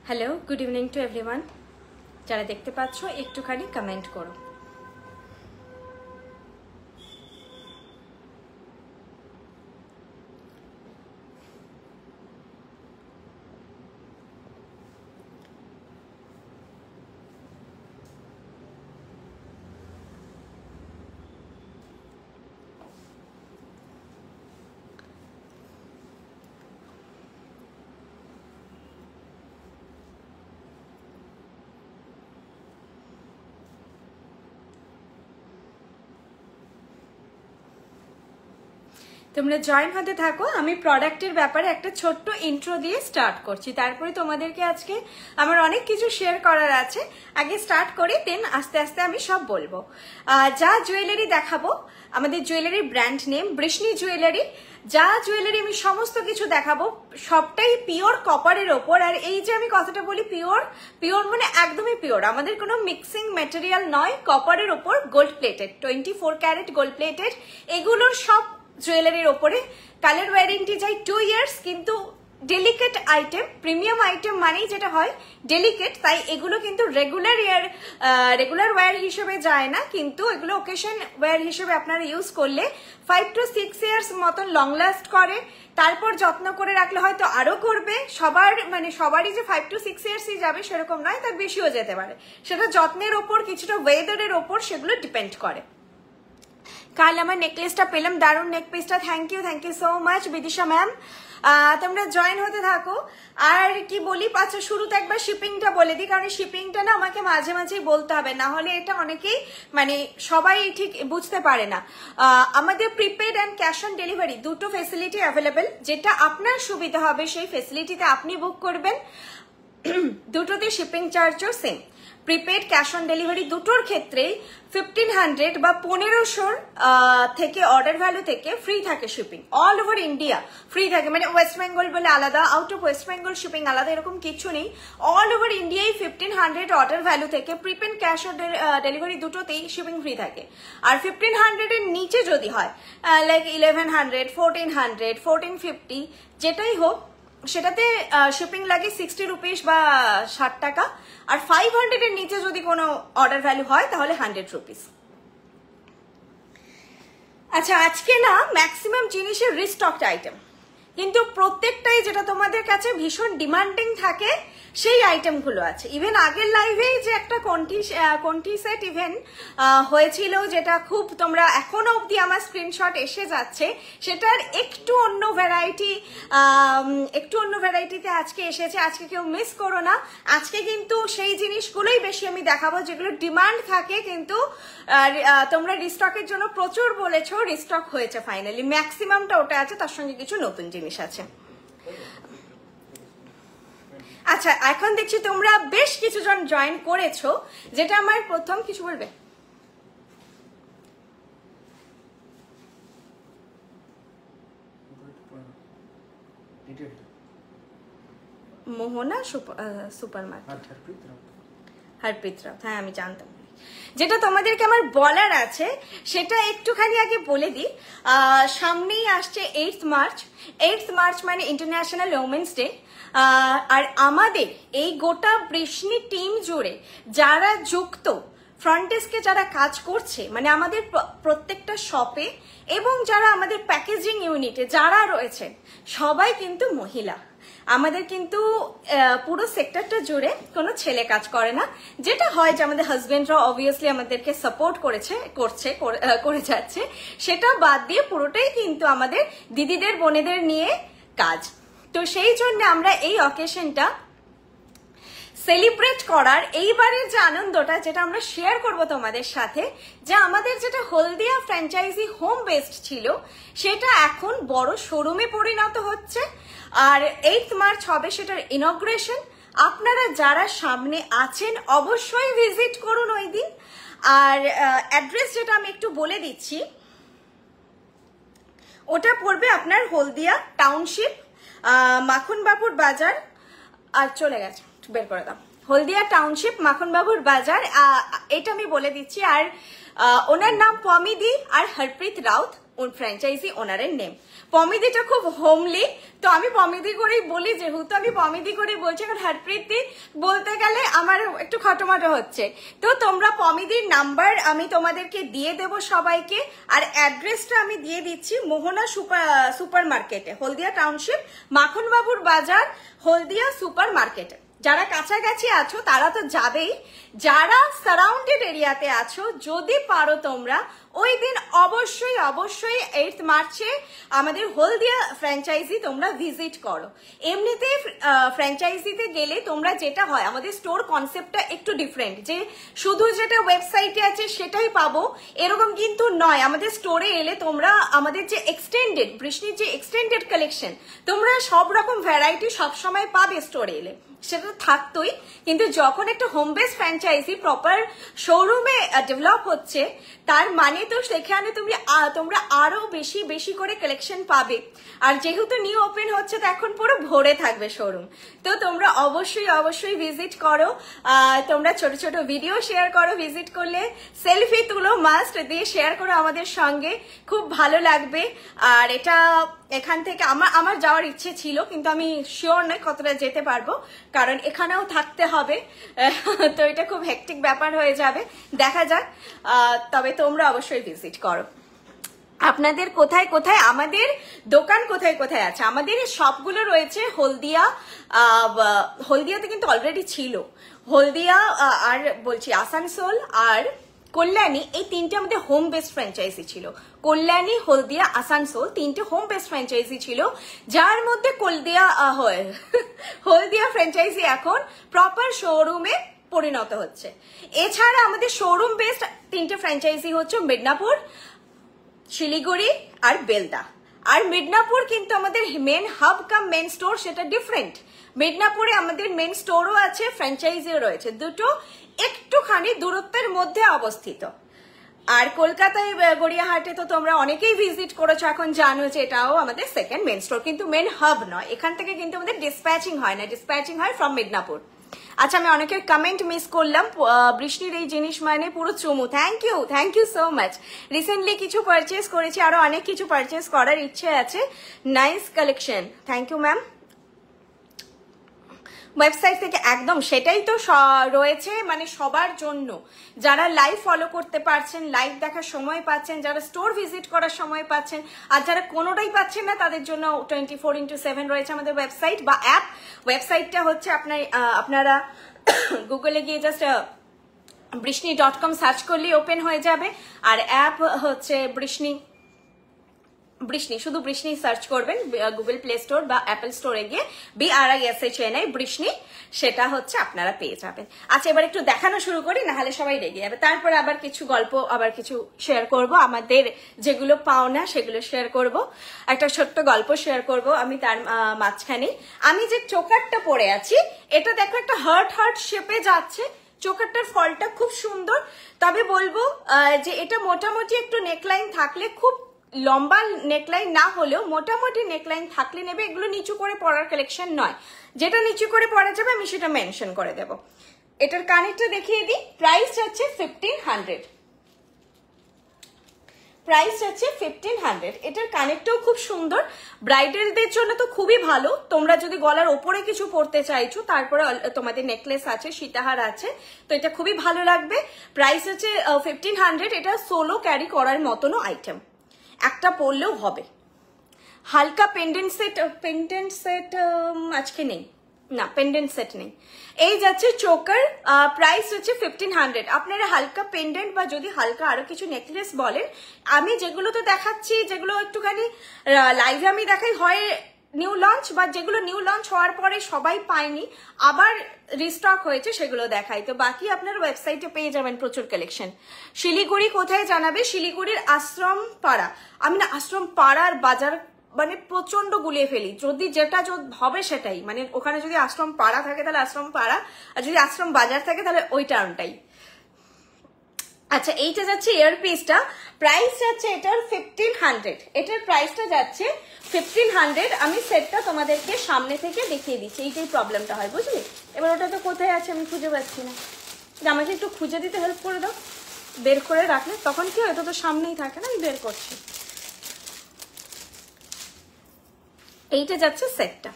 Hello, good evening to everyone. যারা দেখতে পাচ্ছ একটুখানি কমেন্ট করো। তোমরা জয়েন হতে থাকো। আমি প্রোডাক্টের ব্যাপারে একটা ছোট্ট ইন্ট্রো দিয়ে স্টার্ট করছি, তারপরে তোমাদেরকে আজকে আমার অনেক কিছু শেয়ার করার আছে। আগে স্টার্ট করি, দেন আস্তে আস্তে আমি সব বলবো। যা জুয়েলারি দেখাবো, আমাদের জুয়েলারির ব্র্যান্ড নেম বৃষ্ণি জুয়েলারি। যা জুয়েলারি আমি সমস্ত কিছু দেখাবো সবটাই পিওর কপারের ওপর। আর এই যে আমি কথাটা বলি পিওর, পিওর মানে একদমই পিওর, আমাদের কোনো মিক্সিং ম্যাটেরিয়াল নয়, কপারের ওপর gold plated, 24 carat gold plated. এগুলোর সব জুয়েলারির ওপরে কালার ওয়ারেন্টি চাই 2 ইয়ার্স, কিন্তু ডেলিকেট আইটেম, প্রিমিয়াম আইটেম মানেই যেটা হয় ডেলিকেট, তাই এগুলো কিন্তু রেগুলার ওয়্যার হিসেবে যায় না, কিন্তু এগুলো ওকেশন ওয়্যার হিসেবে আপনারা ইউজ করলে 5 to 6 ইয়ার্স মতন লং লাস্ট করে। তারপর যত্ন করে রাখলে হয়তো আরো করবে। সবারই যে 5 to 6 ইয়ার্সই যাবে সেরকম নয়, তার বেশিও যেতে পারে। সেটা যত্নের ওপর, কিছুটা ওয়েদারের ওপর সেগুলো ডিপেন্ড করে। কাল আমার নেকলেসটা পেলাম, দারুণ নেক পিসটা, thank you so much Bidisha ma'am. তোমরা জয়েন হতে থাকো। আর কি বলি, আচ্ছা শুরুতে একবার শিপিংটা বলে দিই, কারণ শিপিংটা না আমাকে মাঝে মাঝেই বলতে হবে, না হলে এটা অনেকেই সবাই ঠিক বুঝতে পারে না। আমাদের prepaid and cash on delivery দুটো ফেসিলিটি অ্যাভেলেবেল, যেটা আপনার সুবিধা হবে সেই ফেসিলিটিতে আপনি বুক করবেন। দুটোতে শিপিং চার্জও same. Prepaid cash on delivery দুটোর ক্ষেত্রেই 1500 বা 1500 থেকে অর্ডার ভ্যালু থেকে ফ্রি থাকে shipping, all over India free থাকে। মানে ওয়েস্ট বেঙ্গল বলে আলাদা, out of West Bengal shipping আলাদা, এরকম কিছু নেই। অল ওভার ইন্ডিয়ায় 1500 অর্ডার ভ্যালু থেকে প্রিপেড ক্যাশ অন ডেলিভারি দুটোতেই শিপিং ফ্রি থাকে। আর 1500 এর নিচে যদি হয়, লাইক 1100, 1400, 1450 যেটাই হোক, সেটাতে শিপিং লাগে 60 রুপিস বা 60 টাকা। আর 500 এর নিচে যদি কোনো অর্ডার ভ্যালু হয় তাহলে 100 রুপিস। আচ্ছা, আজকে না ম্যাক্সিমাম জিনিসের রিস্টকড আইটেম, কিন্তু প্রত্যেকটাই যেটা তোমাদের কাছে ভীষণ ডিমান্ডিং থাকে সেই আইটেমগুলো আছে। ইভেন আগের লাইভে যে একটা কন্ঠি সেট ইভেন্ট হয়েছিল, যেটা খুব তোমরা এখনো অবধি আমার স্ক্রিনশট এসে যাচ্ছে, সেটার একটু অন্য ভ্যারাইটিতে আজকে এসেছে। আজকে কেউ মিস করো না, আজকে কিন্তু সেই জিনিসগুলোই বেশি আমি দেখাবো যেগুলো ডিমান্ড থাকে, কিন্তু তোমরা রিস্টকের জন্য প্রচুর বলেছো, রিস্টক হয়েছে ফাইনালি, ম্যাক্সিমামটা ওটা আছে, তার সঙ্গে কিছু নতুন জিনিস আছে। আচ্ছা, এখন দেখছি তোমরা বেশ কিছুজন জয়েন করেছো, যেটা আমার প্রথম কিছু বলবে। মোহনা সুপার মার্কেট, হরপ্রীত রাউত, হ্যাঁ আমি জানতাম। যেটা তোমাদেরকে আমার বলার আছে সেটা একটুখানি আগে বলে দিই। সামনেই আসছে 8th মার্চ মানে ইন্টারন্যাশনাল উমেন্স ডে। আর আমাদের এই গোটা বৃষ্ণি টিম জুড়ে যারা যুক্ত, ফ্রন্ট ডেস্কে যারা কাজ করছে, মানে আমাদের প্রত্যেকটা শপে এবং যারা আমাদের প্যাকেজিং ইউনিটে যারা রয়েছে, সবাই কিন্তু মহিলা। আমাদের কিন্তু পুরো সেক্টরটা জুড়ে কোনো ছেলে কাজ করে না। যেটা হয় যে আমাদের হাজবেন্ডরা অবভিয়াসলি আমাদেরকে সাপোর্ট করে যাচ্ছে, সেটা বাদ দিয়ে পুরোটাই কিন্তু আমাদের দিদিদের বোনেদের নিয়ে কাজ। তো সেই জন্য আমরা এই অকেশনটা সেলিব্রেট করার এইবারের যে আনন্দটা, যেটা আমরা শেয়ার করব তোমাদের সাথে, যে আমাদের যেটা হলদিয়া ফ্র্যাঞ্চাইজি হোম বেসড ছিল, সেটা এখন বড় শোরুমে পরিণত হচ্ছে। আর 8th মার্চ হবে সেটার ইনগ্রেশন। আপনারা যারা সামনে আছেন অবশ্যই ভিজিট করুন ওই দিন। আর অ্যাড্রেস যেটা আমি একটু বলে দিচ্ছি, ওটা পড়বে আপনার হলদিয়া টাউনশিপ, মাখনবাবুর বাজার। আর চলে গেছে, বের করে দাও, হলদিয়া টাউনশিপ মাখনবাবুর বাজার, এটা আমি বলে দিচ্ছি। আর ওনার নাম পমিদি আর হরপ্রীত রাউত, ফ্র্যাঞ্চাইজি ওনারের নেম। পমিদিটা খুব হোমলি, তো আমি পমিদি করেই বলি, যেহেতু আমি পমিদি করেই বলছি, কারণ হরপ্রীতি বলতে গেলে আমার একটু খটোমাটো হচ্ছে। তো তোমরা পমিদির নাম্বার আমি তোমাদেরকে দিয়ে দেব সবাইকে, আর অ্যাড্রেসটা আমি দিয়ে দিচ্ছি মোহনা সুপার মার্কেটে, হলদিয়া টাউনশিপ, মাখনবাবুর বাজার, হলদিয়া সুপার মার্কেটে। যারা কাছাকাছি আছো তারা তো যাবেই, যারা সারাউন্ডেড এরিয়াতে আছো যদি পারো তোমরা ওই দিন অবশ্যই 8 মার্চে আমাদের হলদিয়া ফ্র্যাঞ্চাইজি তোমরা ভিজিট করো। এমনিতে ফ্র্যাঞ্চাইজিতে গেলে তোমরা যেটা হয়, আমাদের স্টোর কনসেপ্টটা একটু ডিফারেন্ট, যে শুধু যেটা ওয়েবসাইটে আছে সেটাই পাবো এরকম কিন্তু নয়। আমাদের স্টোরে এলে তোমরা আমাদের যে এক্সটেন্ডেড বৃষ্টির যে এক্সটেন্ডেড কালেকশন তোমরা সব রকম ভ্যারাইটি সবসময় পাবে স্টোরে এলে, সেটা থাকতোই। কিন্তু যখন একটা হোম বেস ফ্র্যাঞ্চাইজি প্রপার শোরুমে ডেভেলপ হচ্ছে, তার মানে তো সেখানে তোমরা আরো বেশি বেশি করে কালেকশন পাবে। আর যেহেতু নিউ ওপেন হচ্ছে তো এখন পুরো ভরে থাকবে শোরুম। তো তোমরা অবশ্যই ভিজিট করো। তোমরা ছোট ছোট ভিডিও শেয়ার করো, ভিজিট করলে সেলফি তুলো, মাস্ট দিয়ে শেয়ার করো আমাদের সঙ্গে, খুব ভালো লাগবে। আর এটা এখান থেকে আমার যাওয়ার ইচ্ছে ছিল, কিন্তু আমি শিওর নই কতটা যেতে পারবো, কারণ এখানেও থাকতে হবে। তো এটা খুব হেক্টিক ব্যাপার হয়ে যাবে, দেখা যাক। তবে তোমরা অবশ্যই ভিজিট করো। আপনাদের কোথায় কোথায় আমাদের দোকান কোথায় কোথায় আছে? আমাদের সবগুলো রয়েছে হলদিয়াতে কিন্তু অলরেডি ছিল। হলদিয়া আর বলছি আসানসোল আর কল্যাণী, এই তিনটে আমাদের হোম বেসড ফ্র্যাঞ্চাইজি ছিল। কল্যাণী, হলদিয়া, আসানসোল তিনটে হোম বেসড ফ্র্যাঞ্চাইজি ছিল, যার মধ্যে হলদিয়া ফ্র্যাঞ্চাইজি এখন প্রপার শোরুমে পরিণত হচ্ছে। এছাড়া আমাদের শোরুম বেসড তিনটে ফ্র্যাঞ্চাইজি হচ্ছে মিদনাপুর, শিলিগুড়ি আর বেলদা। আর মিদনাপুর কিন্তু আমাদের মেন হাব কাম মেন স্টোর, সেটা ডিফারেন্ট। মিদনাপুরে আমাদের মেন স্টোরও আছে, ফ্র্যাঞ্চাইজিও রয়েছে, দুটো একটুখানি দূরত্বের মধ্যে অবস্থিত। আর কলকাতায় গড়িয়াহাটে তো তোমরা অনেকেই ভিজিট করেছো, এখন জানো যে এটাও আমাদের সেকেন্ড মেন স্টোর, কিন্তু মেন হাব নয়। এখান থেকে কিন্তু আমাদের ডিসপ্যাচিং হয় না, ডিসপ্যাচিং হয় ফ্রম মিদনাপুর। আচ্ছা, আমি অনেকের কমেন্ট মিস করলাম। বৃষ্টির এই জিনিস মানে পুরো চুমু, thank you so much. Recently কিছু পারচেস করেছি, আরো অনেক কিছু পারচেস করার ইচ্ছে আছে। Nice collection, thank you ma'am. Website থেকে একদম সেটাই তো রয়েছে, মানে সবার জন্য, যারা লাইভ ফলো করতে পারছেন, লাইভ দেখার সময় পাচ্ছেন, যারা স্টোর ভিজিট করার সময় পাচ্ছেন, আর যারা কোনোটাই পাচ্ছেন না তাদের জন্য 24/7 রয়েছে আমাদের ওয়েবসাইট বা অ্যাপ। ওয়েবসাইটটা হচ্ছে আপনারা গুগলে গিয়ে জাস্ট বৃষ্ণি.com সার্চ করলেই ওপেন হয়ে যাবে। আর অ্যাপ হচ্ছে বৃষ্ণি, শুধু বৃষ্ণি সার্চ করবেন গুগল প্লে স্টোর বা অ্যাপল স্টোরে গিয়ে, BRISHNI বৃষ্ণি, সেটা হচ্ছে আপনারা পেয়ে যাবেন। আচ্ছা, এবার একটু দেখানো শুরু করি, নাহলে সবাই রেগে যাবে। তারপরে আবার কিছু গল্প, আবার কিছু শেয়ার করব, আমাদের যেগুলো পাওনা সেগুলো শেয়ার করব। একটা ছোট্ট গল্প শেয়ার করব আমি তার মাঝখানে। আমি যে চোকারটা পরে আছি, এটা দেখো একটা হার্ট শেপে যাচ্ছে। চোকারটার ফলটা খুব সুন্দর, তবে বলবো যে এটা মোটামুটি একটু নেকলাইন থাকলে, খুব লম্বা নেকলাইন না হলেও মোটামুটি নেকলাইন থাকলে নেবে। এগুলো নিচু করে পরার কালেকশন নয়, যেটা নিচু করে পরা যাবে আমি সেটা মেনশন করে দেব। এটার কানেরটা দেখিয়ে দিই, প্রাইস হচ্ছে 1500। প্রাইস হচ্ছে 1500। এটার কানেরটাও খুব সুন্দর, ব্রাইডালদের জন্য তো খুবই ভালো। তোমরা যদি গলার ওপরে কিছু পরতে চাইছো, তারপরে তোমাদের নেকলেস আছে, সীতাহার আছে, তো এটা খুবই ভালো লাগবে। প্রাইস হচ্ছে 1500। এটা সোলো ক্যারি করার মতনও আইটেম, একটা পরলেও হবে। হালকা পেন্ডেন্ট সেট আজকে নেই, না পেন্ডেন্ট সেট নেই। এই যাচ্ছে চোকার, প্রাইস হচ্ছে 1500। আপনারা হালকা পেন্ডেন্ট বা যদি হালকা আরো কিছু নেকলেস বলেন, আমি যেগুলো তো দেখাচ্ছি, যেগুলো একটুখানি লাইভে আমি দেখাই, হয় নিউ লঞ্চ, বা যেগুলো নিউ লঞ্চ হওয়ার পরে সবাই পায়নি, আবার রিস্টক হয়েছে, সেগুলো দেখাই। তো বাকি আপনার ওয়েবসাইটে পেয়ে যাবেন প্রচুর কালেকশন। শিলিগুড়ি কোথায় জানাবে? শিলিগুড়ির আশ্রম পাড়া। আমি না আশ্রম পাড়ার বাজার মানে প্রচন্ড গুলিয়ে ফেলি, যদি যেটা হবে সেটাই, মানে ওখানে যদি আশ্রম পাড়া থাকে তাহলে আশ্রম পাড়া, আর যদি আশ্রম বাজার থাকে তাহলে ওই টার্মটাই। আচ্ছা, এইটা যাচ্ছে ইয়ারপিসটা, প্রাইস যাচ্ছে এটার 1500। এটার প্রাইসটা যাচ্ছে 1500। আমি সেটটা তোমাদেরকে সামনে থেকে দেখিয়ে দিচ্ছি, এইটাই প্রবলেমটা হয়, বুঝলি? এবার ওটা তো কোথায় আছে আমি খুঁজে পাচ্ছি না, আমাকে একটু খুঁজে দিতে হেল্প করে দাও। বের করে রাখলে তখন কি হয়, এটা তো সামনেই থাকে না, আমি বের করছি। এইটা যাচ্ছে সেটটা।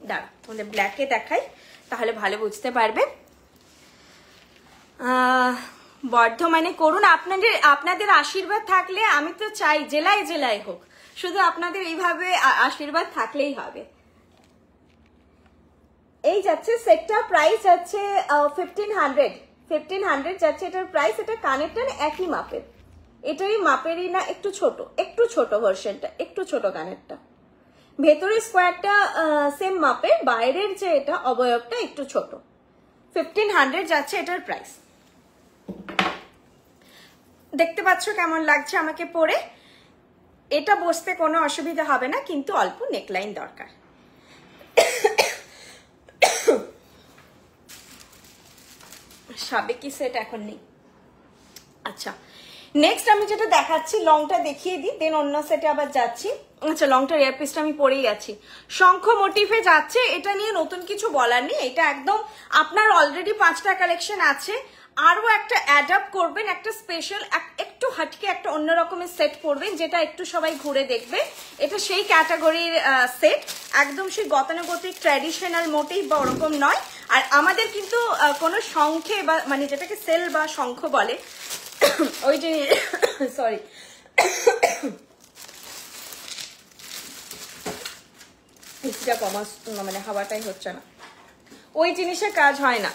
দাঁড়া তোমাদের ব্ল্যাকে দেখাই, তাহলে ভালো বুঝতে পারবে। বর্ধমানে করুন, আপনাদের আশীর্বাদ থাকলে, আমি তো চাই জেলায় জেলায় হোক, শুধু আপনাদের এইভাবে আশীর্বাদ থাকলেই হবে। এই যাচ্ছে সেটটা, প্রাইস যাচ্ছে 1500 যাচ্ছে এটার প্রাইস। এটা কানেরটা একই মাপের, এটারই মাপেরই না, একটু ছোট ভার্সনটা, একটু ছোট কানেরটা। ভেতরের স্কোয়ারটা সেম মাপের, বাইরের যে এটা অবয়বটা একটু ছোট। 1500 যাচ্ছে এটার প্রাইস। দেখতে পাচ্ছ কেমন লাগছে আমাকে পরে? এটা বসতে কোনো অসুবিধা হবে না, কিন্তু অল্প নেকলাইন দরকার। সাবেকি সেট এখন নেই। আচ্ছা, নেক্সট আমি যেটা দেখাচ্ছি, লংটা দেখিয়ে দিই, দেন অন্য সেটে আবার যাচ্ছি। আচ্ছা, লংটার এয়ারপিসটা আমি পরেই আছি। শঙ্খ মোটিফে যাচ্ছে, এটা নিয়ে নতুন কিছু বলার নেই। এটা একদম আপনার অলরেডি 5টা কালেকশন আছে, আরো একটা অ্যাড আপ করবেন, একটা স্পেশাল একটু হাটকে একটা অন্য রকমের সেট পরবেন, যেটা একটু সবাই ঘুরে দেখবে। এটা সেই ক্যাটাগরির সেট, একদম সেই গতানুগতিক ট্র্যাডিশনাল মোটিভ বা ওরকম নয়। আর আমাদের কিন্তু কোনো শঙ্খে বা মানে যেটাকে সেল বা শঙ্খ বলে, ওই যে সরি এসিটা কমা, মানে হাওয়াটাই হচ্ছে না, ওই জিনিসের কাজ হয় না।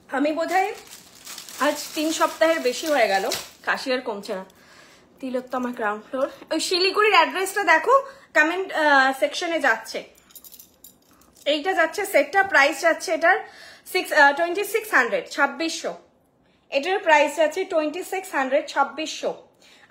আমি বোধহয় আজ 3 সপ্তাহের বেশি হয়ে গেল, কাশি আর কমছে না। তিলোত্তমা গ্রাউন্ড ফ্লোর। ওই শিলিগুড়ির অ্যাড্রেসটা দেখো, কমেন্ট সেকশনে যাচ্ছে। এইটা যাচ্ছে সেটটা, প্রাইস যাচ্ছে এটার 2600, 2600। এটার প্রাইস আছে 2600, 2600।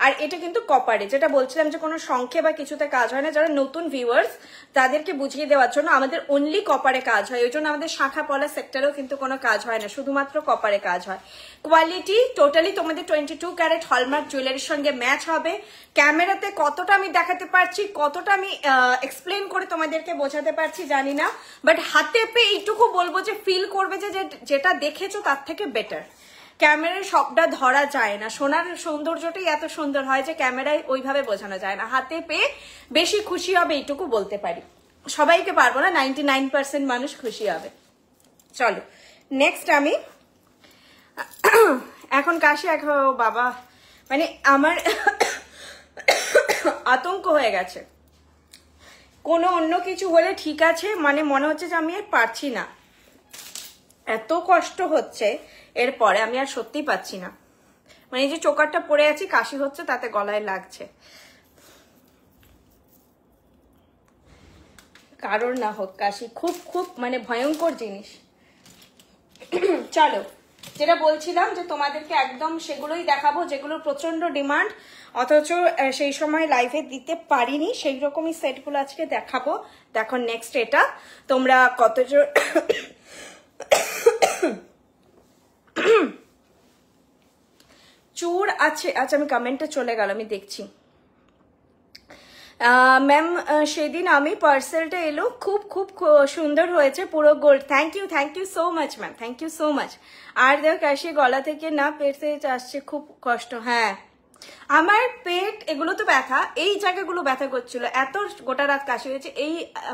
আর এটা কিন্তু কপারে, যেটা বলছিলাম যে কোনো শঙ্খে বা কিছুতে কাজ হয় না। যারা নতুন ভিউয়ার্স তাদেরকে বুঝিয়ে দেওয়ার জন্য, আমাদের অনলি কপারে কাজ হয়, ওই জন্য আমাদের শাখা পলা সেক্টরেও কিন্তু কোনো কাজ হয় না, শুধুমাত্র কপারে কাজ হয়। কোয়ালিটি টোটালি তোমাদের 22 ক্যারেট হলমার্ক জুয়েলারির সঙ্গে ম্যাচ হবে। ক্যামেরাতে কতটা আমি দেখাতে পারছি, কতটা আমি এক্সপ্লেন করে তোমাদেরকে বোঝাতে পারছি জানি না, বাট হাতে পেয়ে এইটুকু বলবো যে ফিল করবে যে যেটা দেখেছো তার থেকে বেটার। ক্যামেরায় সবটা ধরা যায় না, সোনার সৌন্দর্যটাই এত সুন্দর হয় যে ক্যামেরায় ওইভাবে বোঝানো যায় না। হাতে পেয়ে বেশি খুশি হবে এইটুকু বলতে পারি, সবাইকে পারবো না, 99% মানুষ খুশি হবে। চলো নেক্সট, আমি এখন কাশি বাবা, মানে আমার আতঙ্ক হয়ে গেছে। কোনো অন্য কিছু হলে ঠিক আছে, মানে মনে হচ্ছে যে আমি আর পারছি না, এত কষ্ট হচ্ছে এরপরে, আমি আর সত্যি পাচ্ছি না। মানে এই যে চোকারটা পরে আছি, কাশি হচ্ছে, তাতে গলায় লাগছে। কারোর না হোক কাশি, খুব খুব মানে ভয়ঙ্কর জিনিস। চলো, যেটা বলছিলাম যে তোমাদেরকে একদম সেগুলোই দেখাবো যেগুলোর প্রচন্ড ডিমান্ড, অথচ সেই সময় লাইভে দিতে পারিনি, সেই রকমই সেটগুলো আজকে দেখাবো। দেখো নেক্সট, এটা তোমরা কত জোর চুর আছে। আচ্ছা, আমি কমেন্টে চলে গেল, আমি দেখছি। ম্যাম সেদিন আমি পার্সেলটা এলো, খুব খুব সুন্দর হয়েছে, পুরো gold. Thank you so much ma'am, thank you so much. আর দেখ কাশি গলা থেকে না পেটে আসছে, খুব কষ্ট। হ্যাঁ, আমার পেট এগুলো তো ব্যথা, এই জায়গাগুলো ব্যথা করছিল, এত গোটা রাত কাশি হয়েছে, এই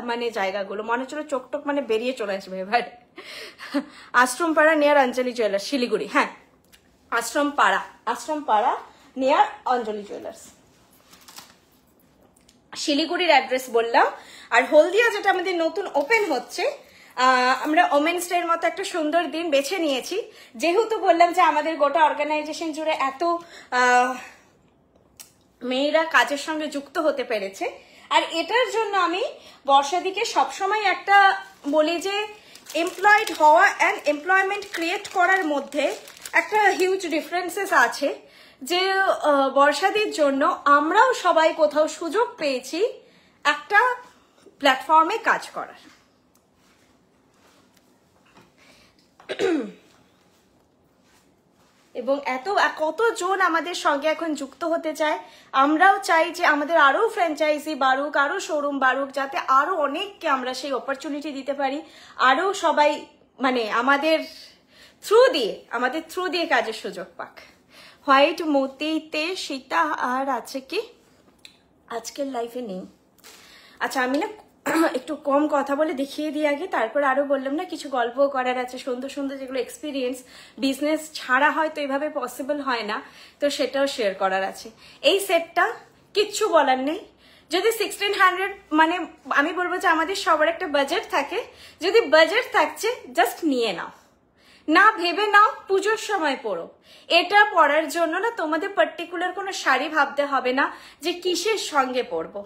মানে জায়গাগুলো মনে হচ্ছিল চোখ টোক মানে বেরিয়ে চলে আসবে এবার। আশ্রমপাড়া নিয়ার অঞ্জলি জুয়েলার্স, শিলিগুড়ি। হ্যাঁ, আশ্রমপাড়া নিয়ার অঞ্জলি জুয়েলার্স, শিলিগুড়ির অ্যাড্রেস বললাম। আর হলদিয়া যেটা আমাদের নতুন ওপেন হচ্ছে, আমরা ওমেন্স ডে এর মতো একটা সুন্দর দিন বেছে নিয়েছি, যেহেতু বললাম যে আমাদের গোটা অর্গানাইজেশন জুড়ে এত মেয়েরা কাজের সঙ্গে যুক্ত হতে পেরেছে। আর এটার জন্য আমি বর্ষাদিকে সবসময় একটা বলি যে এমপ্লয়েড হওয়া অ্যান্ড এমপ্লয়মেন্ট ক্রিয়েট করার মধ্যে একটা হিউজ ডিফারেন্সেস আছে, যে বর্ষাদির জন্য আমরাও সবাই কোথাও সুযোগ পেয়েছি একটা প্ল্যাটফর্মে কাজ করার। এবং কতজন আমাদের সঙ্গে এখন যুক্ত হতে চায়। আমরাও চাই যে আমাদের আরো ফ্র্যাঞ্চাইজি বাড়ুক, আরো শোরুম বাড়ুক, যাতে আরো অনেককে আমরা সেই অপরচুনিটি দিতে পারি, আরো সবাই মানে আমাদের থ্রু দিয়ে কাজের সুযোগ পাক। হোয়াইট মতিতে সীতা আর আছে কি আজকের লাইফে নেই। আচ্ছা আমি না একটু কম কথা বলে দেখিয়ে দিই আগে, তারপর আরো বললাম না কিছু গল্প করার আছে সুন্দর সুন্দর, যেগুলো এক্সপিরিয়েন্স বিজনেস ছাড়া হয়তো এইভাবে পসিবল হয় না, তো সেটাও শেয়ার করার আছে। এই সেটটা কিচ্ছু বলার নেই, যদি 1600 মানে আমি বলবো যে আমাদের সবার একটা বাজেট থাকে, যদি বাজেট থাকছে জাস্ট নিয়ে নাও, না ভেবে নাও, পুজোর সময় পরো। এটা পরার জন্য না তোমাদের পার্টিকুলার কোনো শাড়ি ভাবতে হবে না যে কিসের সঙ্গে পরবো।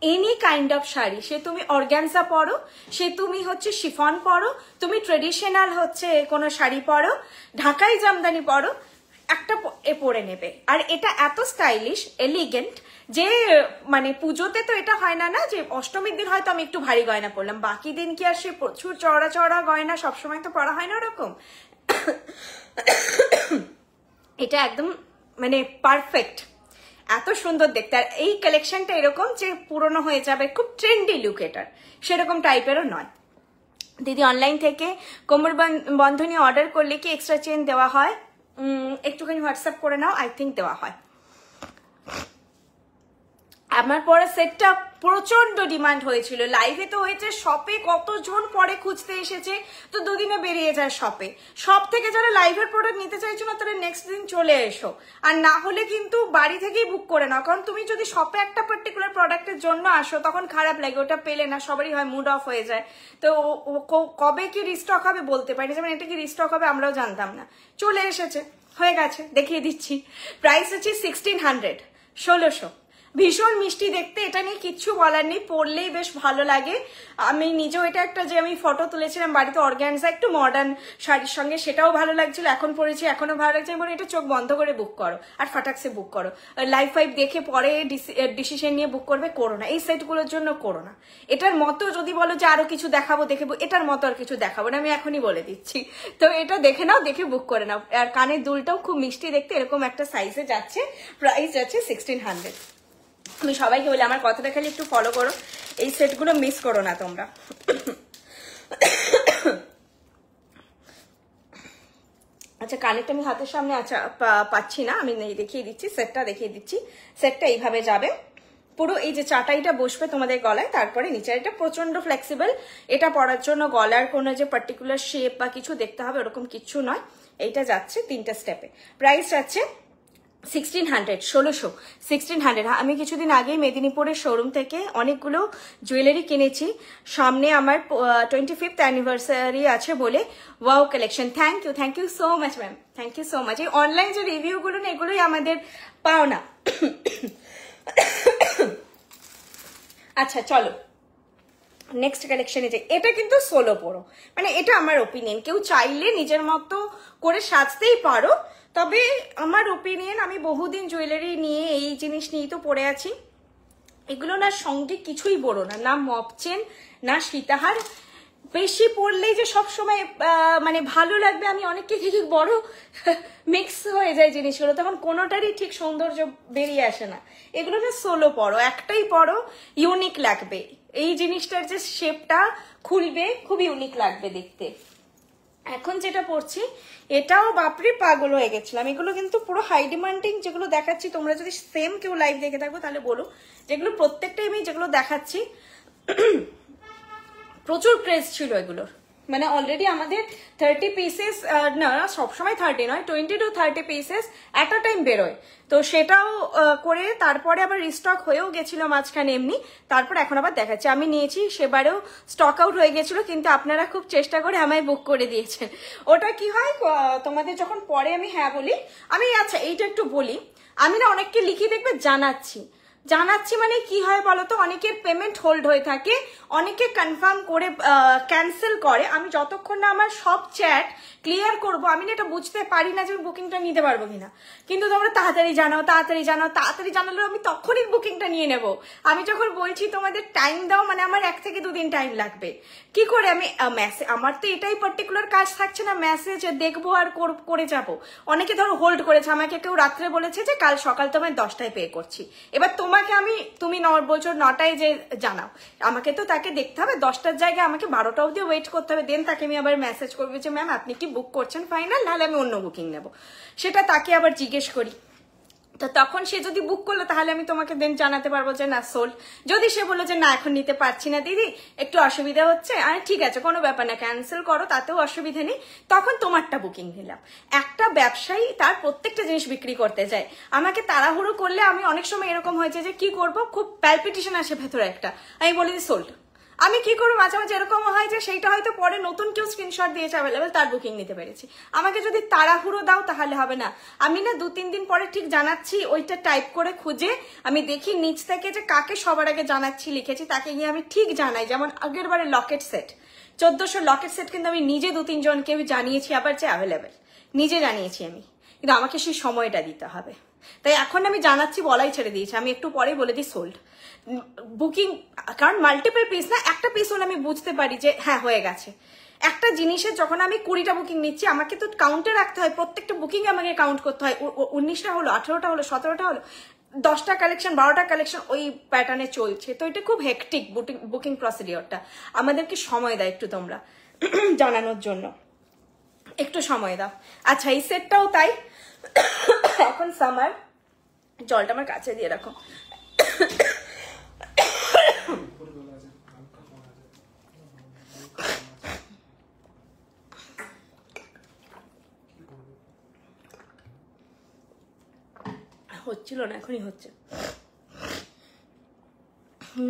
এনি কাইন্ড অফ শাড়ি, সে তুমি অর্গানজা পরো, সে তুমি হচ্ছে শিফন পরো, তুমি ট্রেডিশনাল হচ্ছে কোনো শাড়ি পরো, ঢাকাই জামদানি পরো, একটা পরে নেবে। আর এটা এত স্টাইলিশ এলিগেন্ট যে মানে পুজোতে তো এটা হয় না, না যে অষ্টমীর দিন হয়তো আমি একটু ভারী গয়না পরলাম, বাকি দিন কি আর সে প্রচুর চড়া চড়া গয়না সবসময় তো পরা হয় না ওরকম। এটা একদম মানে পারফেক্ট, এত সুন্দর দেখতে। আর এই কালেকশনটা এরকম যে পুরনো হয়ে যাবে, খুব ট্রেন্ডি লুক এটার, সেরকম টাইপেরও নয়। দিদি অনলাইন থেকে কোমর বন্ধনী অর্ডার করলে কি এক্সট্রা চেন দেওয়া হয়? একটুখানি হোয়াটসঅ্যাপ করে নাও, আই থিঙ্ক দেওয়া হয়। আমার পরে সেটটা প্রচন্ড ডিমান্ড হয়েছিল, লাইভে তো হয়েছে, শপে কতজন পরে খুঁজতে এসেছে, তো দুদিনে বেরিয়ে যায় শপে। শপ থেকে যারা লাইভের প্রোডাক্ট নিতে চাইছো না তারা নেক্সট দিন চলে এসো, আর না হলে কিন্তু বাড়ি থেকেই বুক করে নাও। কারণ তুমি যদি শপে একটা পার্টিকুলার প্রোডাক্টের জন্য আসো তখন খারাপ লাগে, ওটা পেলে না সবারই হয় মুড অফ হয়ে যায়। তো কবে কি রিস্টক হবে বলতে পারি, যেমন এটা কি রিস্টক হবে আমরাও জানতাম না, চলে এসেছে, হয়ে গেছে, দেখিয়ে দিচ্ছি। প্রাইস হচ্ছে 1600, 1600। ভীষণ মিষ্টি দেখতে, এটা নিয়ে কিচ্ছু বলার নেই, পরলেই বেশ ভালো লাগে। আমি নিজেও এটা একটা যে আমি ফটো তুলেছিলাম বাড়িতে অর্গানজা একটু মডার্ন শাড়ির সঙ্গে, সেটাও ভালো লাগছিল, এখন পরেছি এখনো ভালো লাগছে। আমি এটা চোখ বন্ধ করে বুক করো আর ফাটাক্সে বুক করো, লাইভ ফাইভ দেখে পরে ডিসিশন নিয়ে বুক করবে, করো না। এই সেটগুলোর জন্য করো না। এটার মতো যদি বলো যে আরো কিছু দেখাবো দেখাবো, এটার মতো আর কিছু দেখাবো না, আমি এখনই বলে দিচ্ছি। তো এটা দেখে নাও, দেখে বুক করে নাও। আর কানের দুলটাও খুব মিষ্টি দেখতে, এরকম একটা সাইজে যাচ্ছে, প্রাইস যাচ্ছে 1600। আমি সবাইকে বলি আমার কথাটা খালি একটু ফলো করো, এই সেটগুলো মিস করো না তোমরা। আচ্ছা কানেরটা আমি হাতের সামনে আচ্ছা পাচ্ছি না, আমি দেখিয়ে দিচ্ছি, সেটটা দেখিয়ে দিচ্ছি। সেটটা এইভাবে যাবে, পুরো এই যে চাটাইটা বসবে তোমাদের গলায়, তারপরে নিচে এটা প্রচন্ড ফ্লেক্সিবল। এটা পরার জন্য গলার কোনো যে পার্টিকুলার শেপ বা কিছু দেখতে হবে ওরকম কিছু নয়। এইটা যাচ্ছে 3টা স্টেপে, প্রাইস যাচ্ছে 1600, 1600। আমি কিছুদিন আগেই মেদিনীপুরের শোরুম থেকে অনেকগুলো জুয়েলারি কিনেছি, সামনে আমার 25th অ্যানিভার্সারি আছে বলে। Wow collection, thank you so much ma'am, thank you so much. এই অনলাইন যে রিভিউগুলো না এগুলোই আমাদের পাওনা। আচ্ছা চলো নেক্সট কালেকশনে যাই। এটা কিন্তু সোলো পরো, মানে এটা আমার ওপিনিয়ন, কেউ চাইলে নিজের মতো করে সাজতেই পারো, তবে আমার ওপিনিয়ন, আমি বহুদিন জুয়েলারি নিয়ে এই জিনিস নিয়েই তো পরে আছি, এগুলো না সঙ্গে কিছুই পরো না, না মপ চেন না সীতাহার, বেশি পরলেই যে সবসময় মানে ভালো লাগবে, আমি অনেককে দেখি বড় মিক্স হয়ে যায় জিনিসগুলো, তখন কোনোটারই ঠিক সৌন্দর্য বেরিয়ে আসে না। এগুলো না সোলো পরো, একটাই পরো, ইউনিক লাগবে, এই জিনিসটার যে শেপটা খুলবে খুব ইউনিক লাগবে দেখতে। এখন যেটা পড়ছি এটাও বাপরে পাগল হয়ে গেছিলাম, এগুলো কিন্তু পুরো হাই ডিমান্ডিং যেগুলো দেখাচ্ছি, তোমরা যদি সেম কেউ লাইভ দেখে থাকো তাহলে বলো, যেগুলো প্রত্যেকটাই আমি যেগুলো দেখাচ্ছি প্রচুর ক্রেজ ছিল এগুলোর, মানে অলরেডি আমাদের 30 পিসেস, না সবসময় 30 নয়, 20 to 30 pieces at a time বেরোয়, তো সেটাও করে তারপরে আবার রিস্টক হয়েও গেছিল মাঝখানে এমনি, তারপর এখন আবার দেখাচ্ছি। আমি নিয়েছি, সেবারেও স্টক আউট হয়ে গেছিল, কিন্তু আপনারা খুব চেষ্টা করে আমায় বুক করে দিয়েছেন। ওটা কি হয় তোমাদের যখন পরে আমি হ্যাঁ বলি, আমি আচ্ছা এইটা একটু বলি, আমি না অনেককে লিখি দেখবে জানাচ্ছি মানে কি হয় বলতো, অনেকের পেমেন্ট হোল্ড হয়ে থাকে, অনেকে কনফার্ম করে ক্যান্সেল করে, আমি যতক্ষণ না আমার সব চ্যাট ক্লিয়ার করবো আমি না এটা বুঝতে পারি না যে বুকিংটা নিতে পারবো কিনা। কিন্তু তোমরা তাড়াতাড়ি জানালেও আমি তখনই বুকিংটা নিয়ে নেব। আমি যখন বলছি তোমাদের টাইম দাও, মানে আমার 1 থেকে 2 দিন টাইম লাগবে, কি করে আমি আমার তো এটাই পার্টিকুলার কাজ থাকছে না, মেসেজ দেখবো আর করে যাব। অনেকে ধরো হোল্ড করেছে, আমাকে কেউ রাত্রে বলেছে যে কাল সকাল তোমায় 10টায় পে করছি, এবার তোমাকে তুমি বলছো 9টায় যে জানাও, আমাকে তো তাকে দেখতে হবে, 10টার জায়গায় আমাকে 12টা অবধি ওয়েট করতে হবে। দেন তাকে আমি আবার মেসেজ করবো যে ম্যাম আপনি কি বুক করছেন ফাইনাল, নাহলে আমি অন্য বুকিং নেবো, সেটা তাকে আবার জিজ্ঞেস করি। তো তখন সে যদি বুক করলো তাহলে আমি তোমাকে দেন জানাতে পারবো যে না সোল্ড। যদি সে বললো যে না এখন নিতে পারছি না দিদি, একটু অসুবিধা হচ্ছে, আর ঠিক আছে কোনো ব্যাপার না, ক্যান্সেল করো, তাতেও অসুবিধা নেই, তখন তোমারটা বুকিং নিলাম। একটা ব্যবসায়ী তার প্রত্যেকটা জিনিস বিক্রি করতে যায়, আমাকে তাড়াহুড়ো করলে আমি অনেক সময় এরকম হয়েছে যে কি করব, খুব প্যালপিটেশন আসে ভেতরে একটা, আমি বলি যে সোল্ড। আমি কি করবো, মাঝে মাঝে এরকম হয় যে সেইটা হয়তো পরে নতুন কেউ স্ক্রিনশট দিয়েছে অ্যাভেলেবেল, তার বুকিং নিতে পেরেছি। আমাকে যদি তাড়াহুড়ো দাও তাহলে হবে না। আমি না 2-3 দিন পরে ঠিক জানাচ্ছি, ওইটা টাইপ করে খুঁজে আমি দেখি নিচ থেকে যে কাকে সবার আগে জানাচ্ছি লিখেছি, তাকে গিয়ে আমি ঠিক জানাই। যেমন আগের বারে লকেট সেট 1400 লকেট সেট কিন্তু আমি নিজে 2-3 জনকে জানিয়েছি, আবার যে অ্যাভেলেবেল নিজে জানিয়েছি আমি, কিন্তু আমাকে সেই সময়টা দিতে হবে। তাই এখন আমি জানাচ্ছি, বলাই ছেড়ে দিয়েছি, আমি একটু পরেই বলে দিই সোল্ড বুকিং। কারণ মাল্টিপল পিস না, একটা পিস হলে আমি বুঝতে পারি যে হ্যাঁ হয়ে গেছে। একটা জিনিসের যখন আমি 20টা বুকিং নিচ্ছি, আমাকে তো কাউন্টে রাখতে হয়, প্রত্যেকটা বুকিং আমাকে কাউন্ট করতে হয়। 19টা হলো, 18টা হলো, 17টা হলো, 10টা কালেকশন, 12টা কালেকশন, ওই প্যাটার্নে চলছে। তো এটা খুব হেকটিক বুকিং প্রসিডিওরটা, আমাদেরকে সময় দেয় একটু তোমরা জানানোর জন্য, একটু সময় দাও। আচ্ছা এই সেটটাও তাই, এখন সামার, জলটা আমার কাছে দিয়ে রাখো। হচ্ছিল না, এখনই হচ্ছে।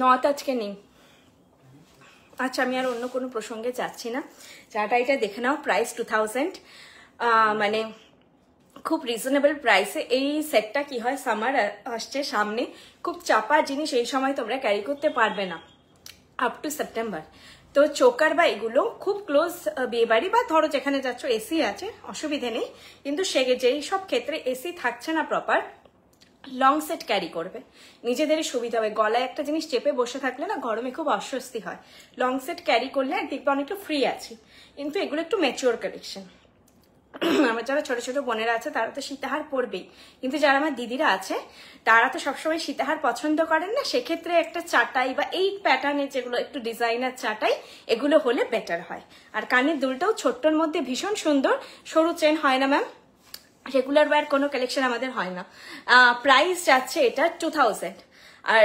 নথ আজকে নেই। আচ্ছা আমি আর অন্য কোনো প্রসঙ্গে যাচ্ছি না, যাটা এটা দেখে নাও। প্রাইস 2000, মানে খুব রিজনেবল প্রাইসে। এই সেটটা কি হয়, সামার আসছে সামনে, খুব চাপা জিনিস এই সময় তোমরা ক্যারি করতে পারবে না আপ টু সেপ্টেম্বর। তো চোকার বা এগুলো খুব ক্লোজ বিয়ে বাড়ি বা ধরো যেখানে যাচ্ছ এসি আছে, অসুবিধে নেই, কিন্তু সে যেই সব ক্ষেত্রে এসি থাকছে না প্রপার, লং সেট ক্যারি করবে, নিজেদেরই সুবিধা হবে। গলায় একটা জিনিস চেপে বসে থাকলে না গরমে খুব অস্বস্তি হয়, লং সেট ক্যারি করলে দেখবে অনেকটা ফ্রি আছে। কিন্তু এগুলো একটু ম্যাচিওর কালেকশন। আমার যারা ছোট ছোট বোনেরা আছে তারা তো সীতাহার পরবেই, কিন্তু যারা আমার দিদিরা আছে তারা তো সবসময় সীতাহার পছন্দ করেন না, সেক্ষেত্রে একটা চাটাই বা এই প্যাটার্নের যেগুলো একটু ডিজাইনার চাটাই, এগুলো হলে বেটার হয়। আর কানের দুলটাও ছোট্টর মধ্যে ভীষণ সুন্দর, সরু চেন হয় না ম্যাম, রেগুলার ওয়্যার কোনো কালেকশন আমাদের হয় না। প্রাইস যাচ্ছে এটা 2000। আর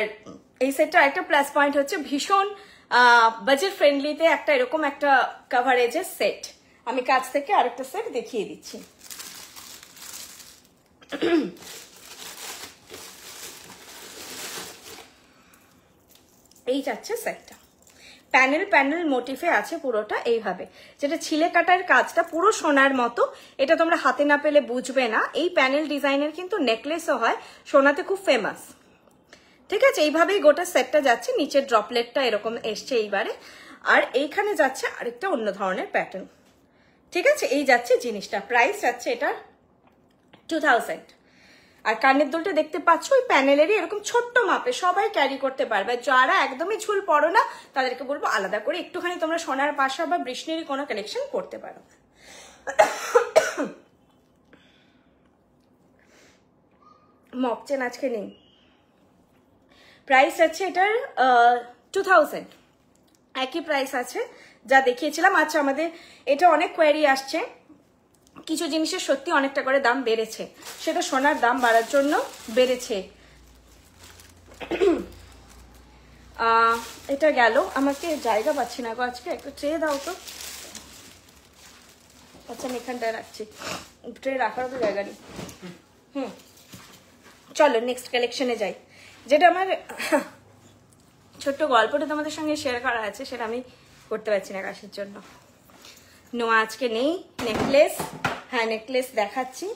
এই সেটটা একটা প্লাস পয়েন্ট হচ্ছে ভীষণ বাজেট ফ্রেন্ডলিতে একটা এরকম একটা কাভারেজের সেট। আমি কাছ থেকে আরেকটা সেট দেখিয়ে দিচ্ছি। এই যাচ্ছে সেটটা, প্যানেল প্যানেল মোটিফে আছে পুরোটা এইভাবে, যেটা ছিলে কাটার কাজটা পুরো সোনার মতো। এটা তোমরা হাতে না পেলে বুঝবে না। এই প্যানেল ডিজাইনের কিন্তু নেকলেসও হয়, সোনাতে খুব ফেমাস। ঠিক আছে, এইভাবেই গোটা সেটটা যাচ্ছে। নিচের ড্রপলেটটা এরকম এসছে এইবারে, আর এইখানে যাচ্ছে আরেকটা অন্য ধরনের প্যাটার্ন। ঠিক আছে, এই যাচ্ছে জিনিসটা। প্রাইস যাচ্ছে এটা 2000। আর কানের দুলটা দেখতে পাচ্ছ ওই প্যানেলেরই এরকম ছোট্ট মাপে, সবাই ক্যারি করতে পারবে। যারা একদমই ঝুল পড়ো না তাদেরকে বলবো আলাদা করে একটুখানি তোমরা সোনার পাশা বা বৃষ্ণির কোনো কালেকশন করতে পারো। মক চেন আজকে নেই। প্রাইস আছে এটার 2000, একই প্রাইস আছে যা দেখিয়েছিলাম। আচ্ছা আমাদের এটা অনেক কোয়ারি আসছে, কিছু জিনিসের সত্যি অনেকটা করে দাম বেড়েছে, সেটা সোনার দাম বাড়ার জন্য বেড়েছে। এটা গেল, আমাকে জায়গা পাচ্ছি না গো আজকে, একটু ট্রে দাও তো। আচ্ছা আমি এখানটায় রাখছি, ট্রে রাখারও তো জায়গা নেই। চলো নেক্সট কালেকশনে যাই। যেটা আমার ছোট্ট গল্পটা তোমাদের সঙ্গে শেয়ার করা আছে, সেটা আমি করতে পারছি না কাশের জন্য। নো আজকে নেই। নেকলেস, হ্যাঁ নেকলেস দেখাচ্ছি,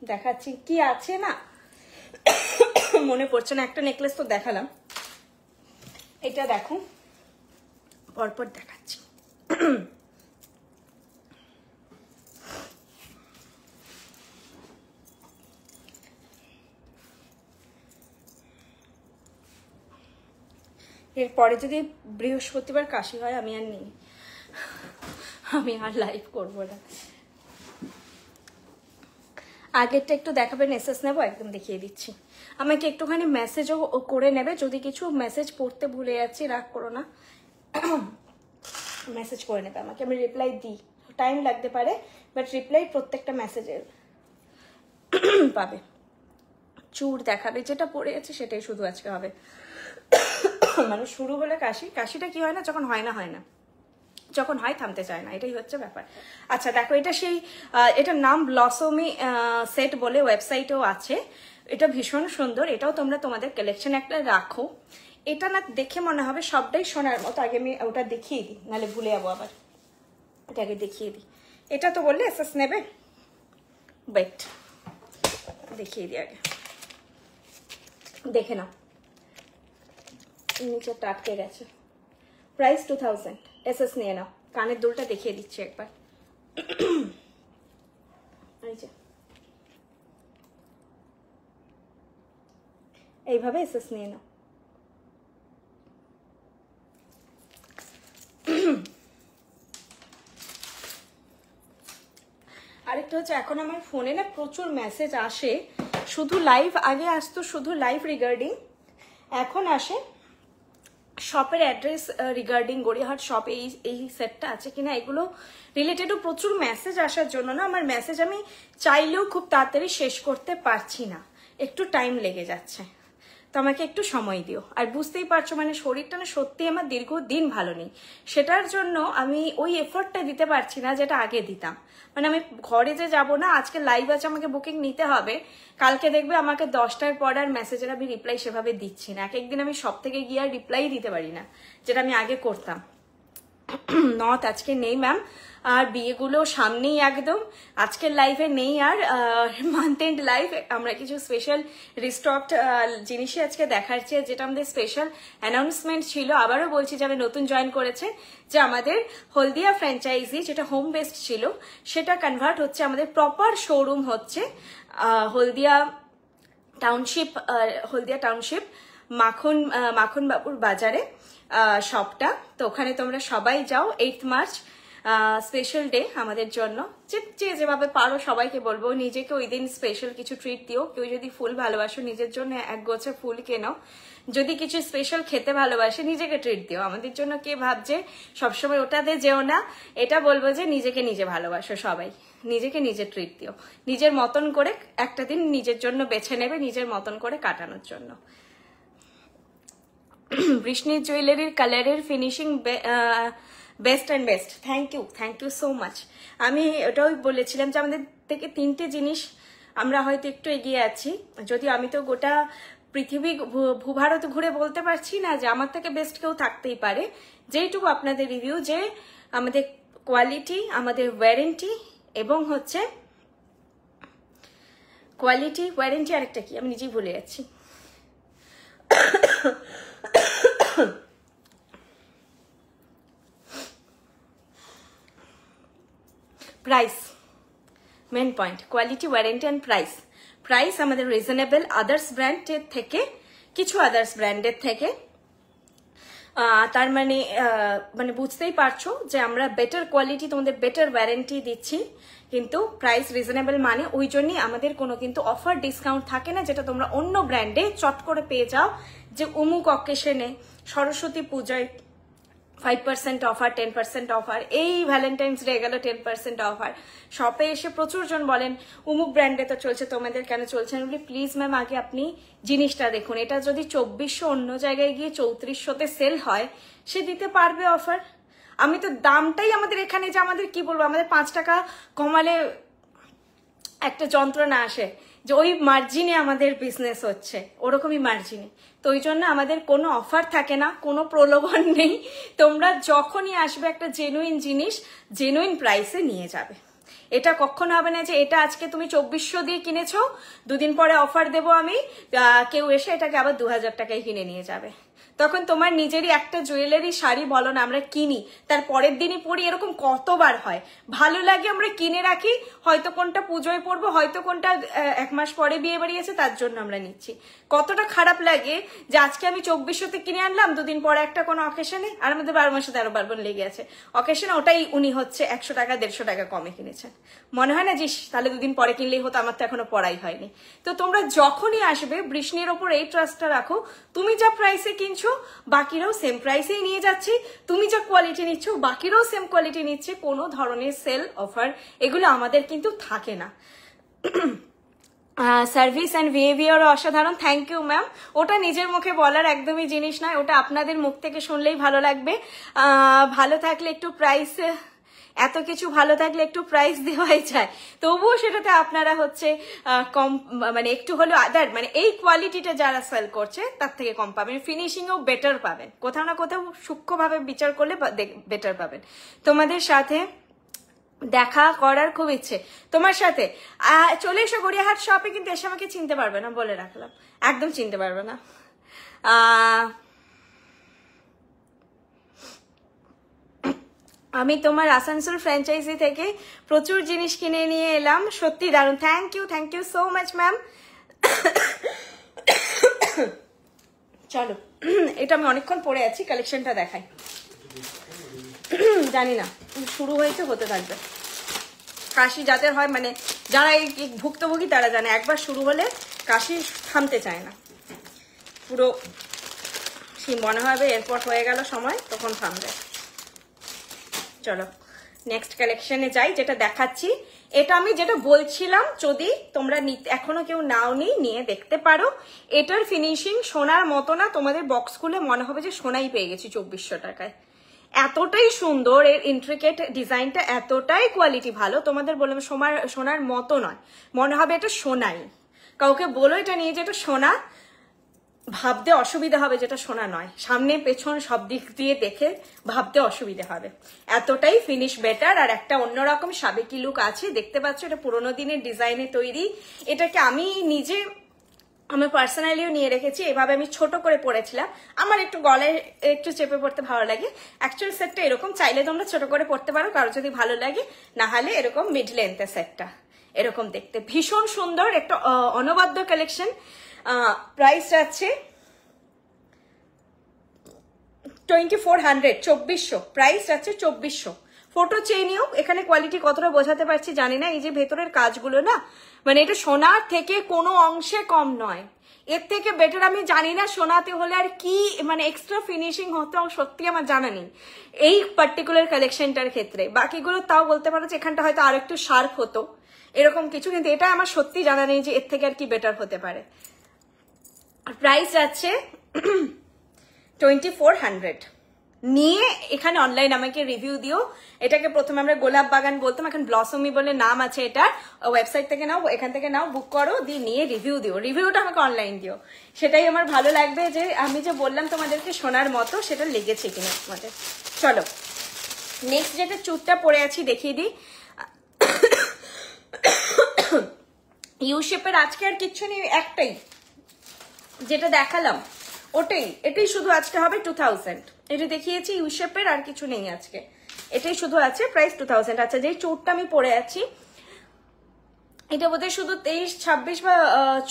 দেখাচ্ছি কি আছে না মনে পড়ছে না। একটা নেকলেস তো দেখালাম, এটা দেখো পরপর দেখাচ্ছি। এরপরে যদি বৃহস্পতিবার কাশি হয় আমি আর নেই, আমি আর লাইভ করবো না। আগেরটা একটু দেখাবেন, এসএস নেবো, একদম দেখিয়ে দিচ্ছি। আমাকে একটুখানি মেসেজও করে নেবে, যদি কিছু মেসেজ পড়তে ভুলে যাচ্ছি রাগ করো না, মেসেজ করে নেবে আমাকে, আমি রিপ্লাই দিই, টাইম লাগতে পারে বাট রিপ্লাই প্রত্যেকটা মেসেজের পাবে। চুর দেখাবে, যেটা পড়ে আছে সেটাই শুধু আজকে হবে। মানে শুরু হলে কাশি, কাশিটা কি হয় না, যখন হয় না হয় না, যখন হয় থামতে চায় না, এটাই হচ্ছে ব্যাপার। আচ্ছা দেখো, এটা সেই এটার নাম ব্লসমি সেট বলে, ওয়েবসাইটেও আছে। এটা ভীষণ সুন্দর, এটাও তোমরা তোমাদের কালেকশন একটা রাখো। এটা না দেখে মনে হবে সবটাই সোনার মতো। আগে আমি ওটা দেখিয়ে দিই, নাহলে ভুলে যাবো আবার, এটা আগে দেখিয়ে দিই। এটা তো বললে এসএস নেবে, ওয়েট দেখিয়ে দিই আগে, দেখে নাও, নিচেটা আটকে গেছে। প্রাইস 2000, এসএস নিয়ে নাও। কানের দুলটা দেখিয়ে দিচ্ছি একবার, এই যে এইভাবে এসএস নিয়ে নাও। আরেকটা হচ্ছে, এখন আমার ফোনে না প্রচুর মেসেজ আসে, শুধু লাইভ, আগে আসতো শুধু লাইভ রিগার্ডিং, এখন আসে শপের অ্যাড্রেস রিগার্ডিং, গড়িয়াহাট শপে এই সেটটা আছে কিনা, এগুলো রিলেটেডও প্রচুর মেসেজ আসার জন্য না আমার মেসেজ আমি চাইলেও খুব তাড়াতাড়ি শেষ করতে পারছি না, একটু টাইম লেগে যাচ্ছে। তো আমাকে একটু সময় দিও। আর বুঝতেই পারছো মানে শরীরটা না সত্যি আমার দীর্ঘদিন ভালো নেই, সেটার জন্য আমি ওই এফোর্টটা দিতে পারছি না যেটা আগে দিতাম। মানে আমি ঘরে যে যাবো না, আজকে লাইভ আছে আমাকে বুকিং নিতে হবে, কালকে দেখবে আমাকে 10টার পর আর মেসেজের আমি রিপ্লাই সেভাবে দিচ্ছি না। এক একদিন আমি সব থেকে গিয়ে আর রিপ্লাই দিতে পারি না, যেটা আমি আগে করতাম। নট আজকে নেই ম্যাম, আর বিয়েগুলো সামনেই একদম, আজকের লাইভে নেই আর মান্থ এন্ড লাইভ। আমরা কিছু স্পেশাল রিস্টকড জিনিসই আজকে দেখাচ্ছি, যেটা আমাদের স্পেশাল অ্যানাউন্সমেন্ট ছিল। আবারও বলছি যারা নতুন জয়েন করেছে, যে আমাদের হলদিয়া ফ্র্যাঞ্চাইজি যেটা হোম বেসড ছিল সেটা কনভার্ট হচ্ছে, আমাদের প্রপার শোরুম হচ্ছে হলদিয়া টাউনশিপ মাখন বাবুর বাজারে শপটা। তো ওখানে তোমরা সবাই যাও, 8 মার্চ স্পেশাল ডে আমাদের জন্য। যে যেভাবে পারো সবাইকে বলবো নিজেকে ওই দিন স্পেশাল কিছু ট্রিট দিও। কেউ যদি ফুল ভালোবাসো নিজের জন্য এক গোছা ফুল কেনো, যদি কিছু স্পেশাল খেতে ভালোবাসে নিজেকে ট্রিট দিও। আমাদের জন্য কে ভাবছে সবসময় ওটাতে যেও না, এটা বলবো যে নিজেকে নিজে ভালোবাসো, সবাই নিজেকে নিজে ট্রিট দিও, নিজের মতন করে একটা দিন নিজের জন্য বেছে নেবে, নিজের মতন করে কাটানোর জন্য। বৃষ্ণি জুয়েলারির কালারের finishing best and best, thank you so much. আমি ওটাও বলেছিলাম যে আমাদের থেকে 3টে জিনিস আমরা হয়তো একটু এগিয়ে আছি, যদিও আমি তো গোটা পৃথিবী ভূভারত ঘুরে বলতে পারছি না যে আমার থেকে বেস্ট কেউ থাকতেই পারে। যেইটুকু আপনাদের রিভিউ, যে আমাদের কোয়ালিটি, আমাদের ওয়ারেন্টি, এবং হচ্ছে কোয়ালিটি ওয়ারেন্টি, আরেকটা কি আমি নিজেই ভুলে যাচ্ছি, price, main point, quality warranty and price আমাদের রিজনেবল, আদার্স ব্র্যান্ডের থেকে, কিছু আদার্স ব্র্যান্ডের থেকে। তার মানে বুঝতেই পারছো যে আমরা বেটার কোয়ালিটি, তোমাদের বেটার ওয়ারেন্টি দিচ্ছি, কিন্তু প্রাইস রিজনেবল, মানে ওই জন্যই আমাদের কোনো কিন্তু অফার ডিসকাউন্ট থাকে না, যেটা তোমরা অন্য ব্র্যান্ডে চট করে পেয়ে যাও, যে অমুক অকেশনে, সরস্বতী পূজায় 5% অফার, 10% অফার, এই ভ্যালেন্টাইন্স ডে গেল 10% অফার। শপে এসে প্রচুর জন বলেন অমুক ব্র্যান্ডে তো চলছে, তোমাদের কেন চলছে না? প্লিজ ম্যাম, আগে আপনি জিনিসটা দেখুন। এটা যদি 2400 অন্য জায়গায় গিয়ে 3400-তে সেল হয়, সে দিতে পারবে অফার? আমি তো দামটাই আমাদের এখানে, যে আমাদের কি বলবো, আমাদের 5 টাকা কমালে একটা যন্ত্রণা আসে, যে ওই মার্জিনে আমাদের বিজনেস হচ্ছে, ওরকমই মার্জিনে। তো ওই জন্য আমাদের কোনো অফার থাকে না, কোনো প্রলোভন নেই। তোমরা যখনই আসবে একটা জেনুইন জিনিস জেনুইন প্রাইসে নিয়ে যাবে। এটা কখনো হবে না যে এটা আজকে তুমি 2400 দিয়ে কিনেছো, দুদিন পরে অফার দেবো আমি, কেউ এসে এটাকে আবার 2000 টাকায় কিনে নিয়ে যাবে। তখন তোমার নিজেরই একটা জুয়েলারি শাড়ি বলো না আমরা কিনি, তার পরের দিনই পরি, এরকম কতবার হয়। ভালো লাগে আমরা কিনে রাখি, হয়তো কোনটা পুজোয় পরবো, হয়তো কোনটা 1 মাস পরে বিয়ে বাড়ি আছে তার জন্য আমরা নিচ্ছি। কতটা খারাপ লাগে যে আজকে আমি 2400-তে কিনে আনলাম, 2 দিন পরে একটা কোনো অকেশনে, আর আমাদের 12 মাসে 13 পার্বণ লেগে আছে অকেশনে, ওটাই উনি হচ্ছে 100 টাকা 150 টাকা কমে কিনেছেন। মনে হয় না যে তাহলে 2 দিন পরে কিনলেই হতো, আমার তো এখনো পড়াই হয়নি। তো তোমরা যখনই আসবে বৃষ্ণির ওপর এই ট্রাস্টটা রাখো, তুমি যা প্রাইসে কিনছো বাকিরাও সেম প্রাইসেই নিয়ে যাচ্ছে, তুমি যা কোয়ালিটি নিচ্ছ বাকিরাও সেম কোয়ালিটি নিচ্ছে, কোনো ধরনের সেল অফার এগুলো আমাদের কিন্তু থাকে না। সার্ভিস অ্যান্ড বিহেভিয়ার অসাধারণ, থ্যাংক ইউ ম্যাম। ওটা নিজের মুখে বলার একদমই জিনিস নয়, ওটা আপনাদের মুখ থেকে শুনলেই ভালো লাগবে। ভালো থাকলে একটু প্রাইস, এত কিছু ভালো থাকলে একটু প্রাইস দেওয়াই যায়, তবুও সেটাতে আপনারা হচ্ছে কম, মানে একটু হলেও আদার, মানে এই কোয়ালিটিটা যারা সেল করছে তার থেকে কম পাবেন, ফিনিশিংও বেটার পাবেন, কোথাও না কোথাও সূক্ষ্মভাবে বিচার করলে বেটার পাবেন। তোমাদের সাথে দেখা করার খুব ইচ্ছে তোমার সাথে, চলে এসো গড়িয়াহাট শপে, কিন্তু এসে আমাকে চিনতে পারবে না, বলে রাখলাম, একদম চিনতে পারবে না। আমি তোমার আসানসোল ফ্র্যাঞ্চাইজি থেকে প্রচুর জিনিস কিনে নিয়ে এলাম, সত্যি দারুণ, thank you so much ma'am. চলো, এটা আমি অনেকক্ষণ পরে আছি, কালেকশনটা দেখাই। জানি না শুরু হয়েছে, হতে থাকবে। কাশি যাদের হয়, মানে যারা এই ভুক্তভোগী তারা জানে, একবার শুরু হলে কাশি থামতে চায় না, পুরো মনে হবে এরপর হয়ে গেল সময়, তখন থামবে। চলো নেক্সট কালেকশনে যাই, যেটা দেখাচ্ছি এটা আমি যেটা বলছিলাম, যদি তোমরা এখনো কেউ নাওনি নিয়ে দেখতে পারো। এটার ফিনিশিং সোনার মতো না, তোমাদের বক্স খুলে মনে হবে যে সোনাই পেয়ে গেছি 2400 টাকায়। এতটাই সুন্দর, এর ইন্ট্রিকেট ডিজাইনটা এতটাই কোয়ালিটি ভালো, তোমাদের বললাম সোনার মতো নয়, মনে হবে এটা সোনাই। কাউকে বলো এটা নিয়ে যে এটা সোনা, ভাবতে অসুবিধা হবে যেটা সোনা নয়, সামনে পেছন সব দিক দিয়ে দেখে ভাবতে অসুবিধা হবে, এতটাই ফিনিশ বেটার। আর একটা অন্যরকম সাবেকি লুক আছে, দেখতে পাচ্ছ এটা পুরোনো দিনের ডিজাইনে তৈরি। এটাকে আমি নিজে আমি পার্সোনালিও নিয়ে রেখেছি, এভাবে আমি ছোট করে পরেছিলাম, আমার একটু গলায় একটু চেপে পড়তে ভালো লাগে। অ্যাকচুয়াল সেটটা এরকম, চাইলে তোমরা ছোট করে পড়তে পারো কারো যদি ভালো লাগে, না হলে এরকম মিড লেন্থের সেটটা এরকম দেখতে ভীষণ সুন্দর, একটা অনবদ্য কালেকশন। প্রাইস আছে 2400, 2400, প্রাইস আছে 2400। ফটো চেয়ে নিও, এখানে কোয়ালিটি কতটা বোঝাতে পারছি জানি না, এই যে ভেতরের কাজগুলো না, মানে এটা সোনার থেকে কোনো অংশে কম নয়, এর থেকে বেটার আমি জানি না সোনাতে হলে আর কি মানে এক্সট্রা ফিনিশিং হতো, সত্যি আমার জানা নেই এই পার্টিকুলার কালেকশনটার ক্ষেত্রে। বাকিগুলো তাও বলতে পারো যে এখানটা হয়তো আর একটু শার্প হতো, এরকম কিছু, কিন্তু এটা আমার সত্যি জানা নেই যে এর থেকে আর কি বেটার হতে পারে। প্রাইস আছে 2400। নিয়ে এখানে অনলাইন আমাকে রিভিউ দিও। এটাকে প্রথমে আমরা গোলাপ বাগান বলতাম, এখন ব্লসমি বলে নাম আছে এটা, ওয়েবসাইট থেকে নাও, এখান থেকে নাও, বুক করো, দিয়ে নিয়ে রিভিউ দিও, রিভিউটা আমাকে অনলাইন দিও, সেটাই আমার ভালো লাগবে যে আমি যে বললাম তোমাদেরকে সোনার মতো সেটা লেগেছে কিনা তোমাদের। চলো নেক্সট যেটা চুটটা পরে আছি দেখিয়ে দিই, ইউ শেপের। আজকে আর কিচ্ছু নেই, একটাই যেটা দেখালাম ওটাই, এটাই শুধু আজকে হবে 2000, এটা দেখিয়েছি ইউ শেপের, আর কিছু নেই আজকে, এটাই শুধু আছে, প্রাইস 2000। আচ্ছা, যেই চোরটা আমি পরে আছি এটা বোধহয় শুধু 23, 26 বা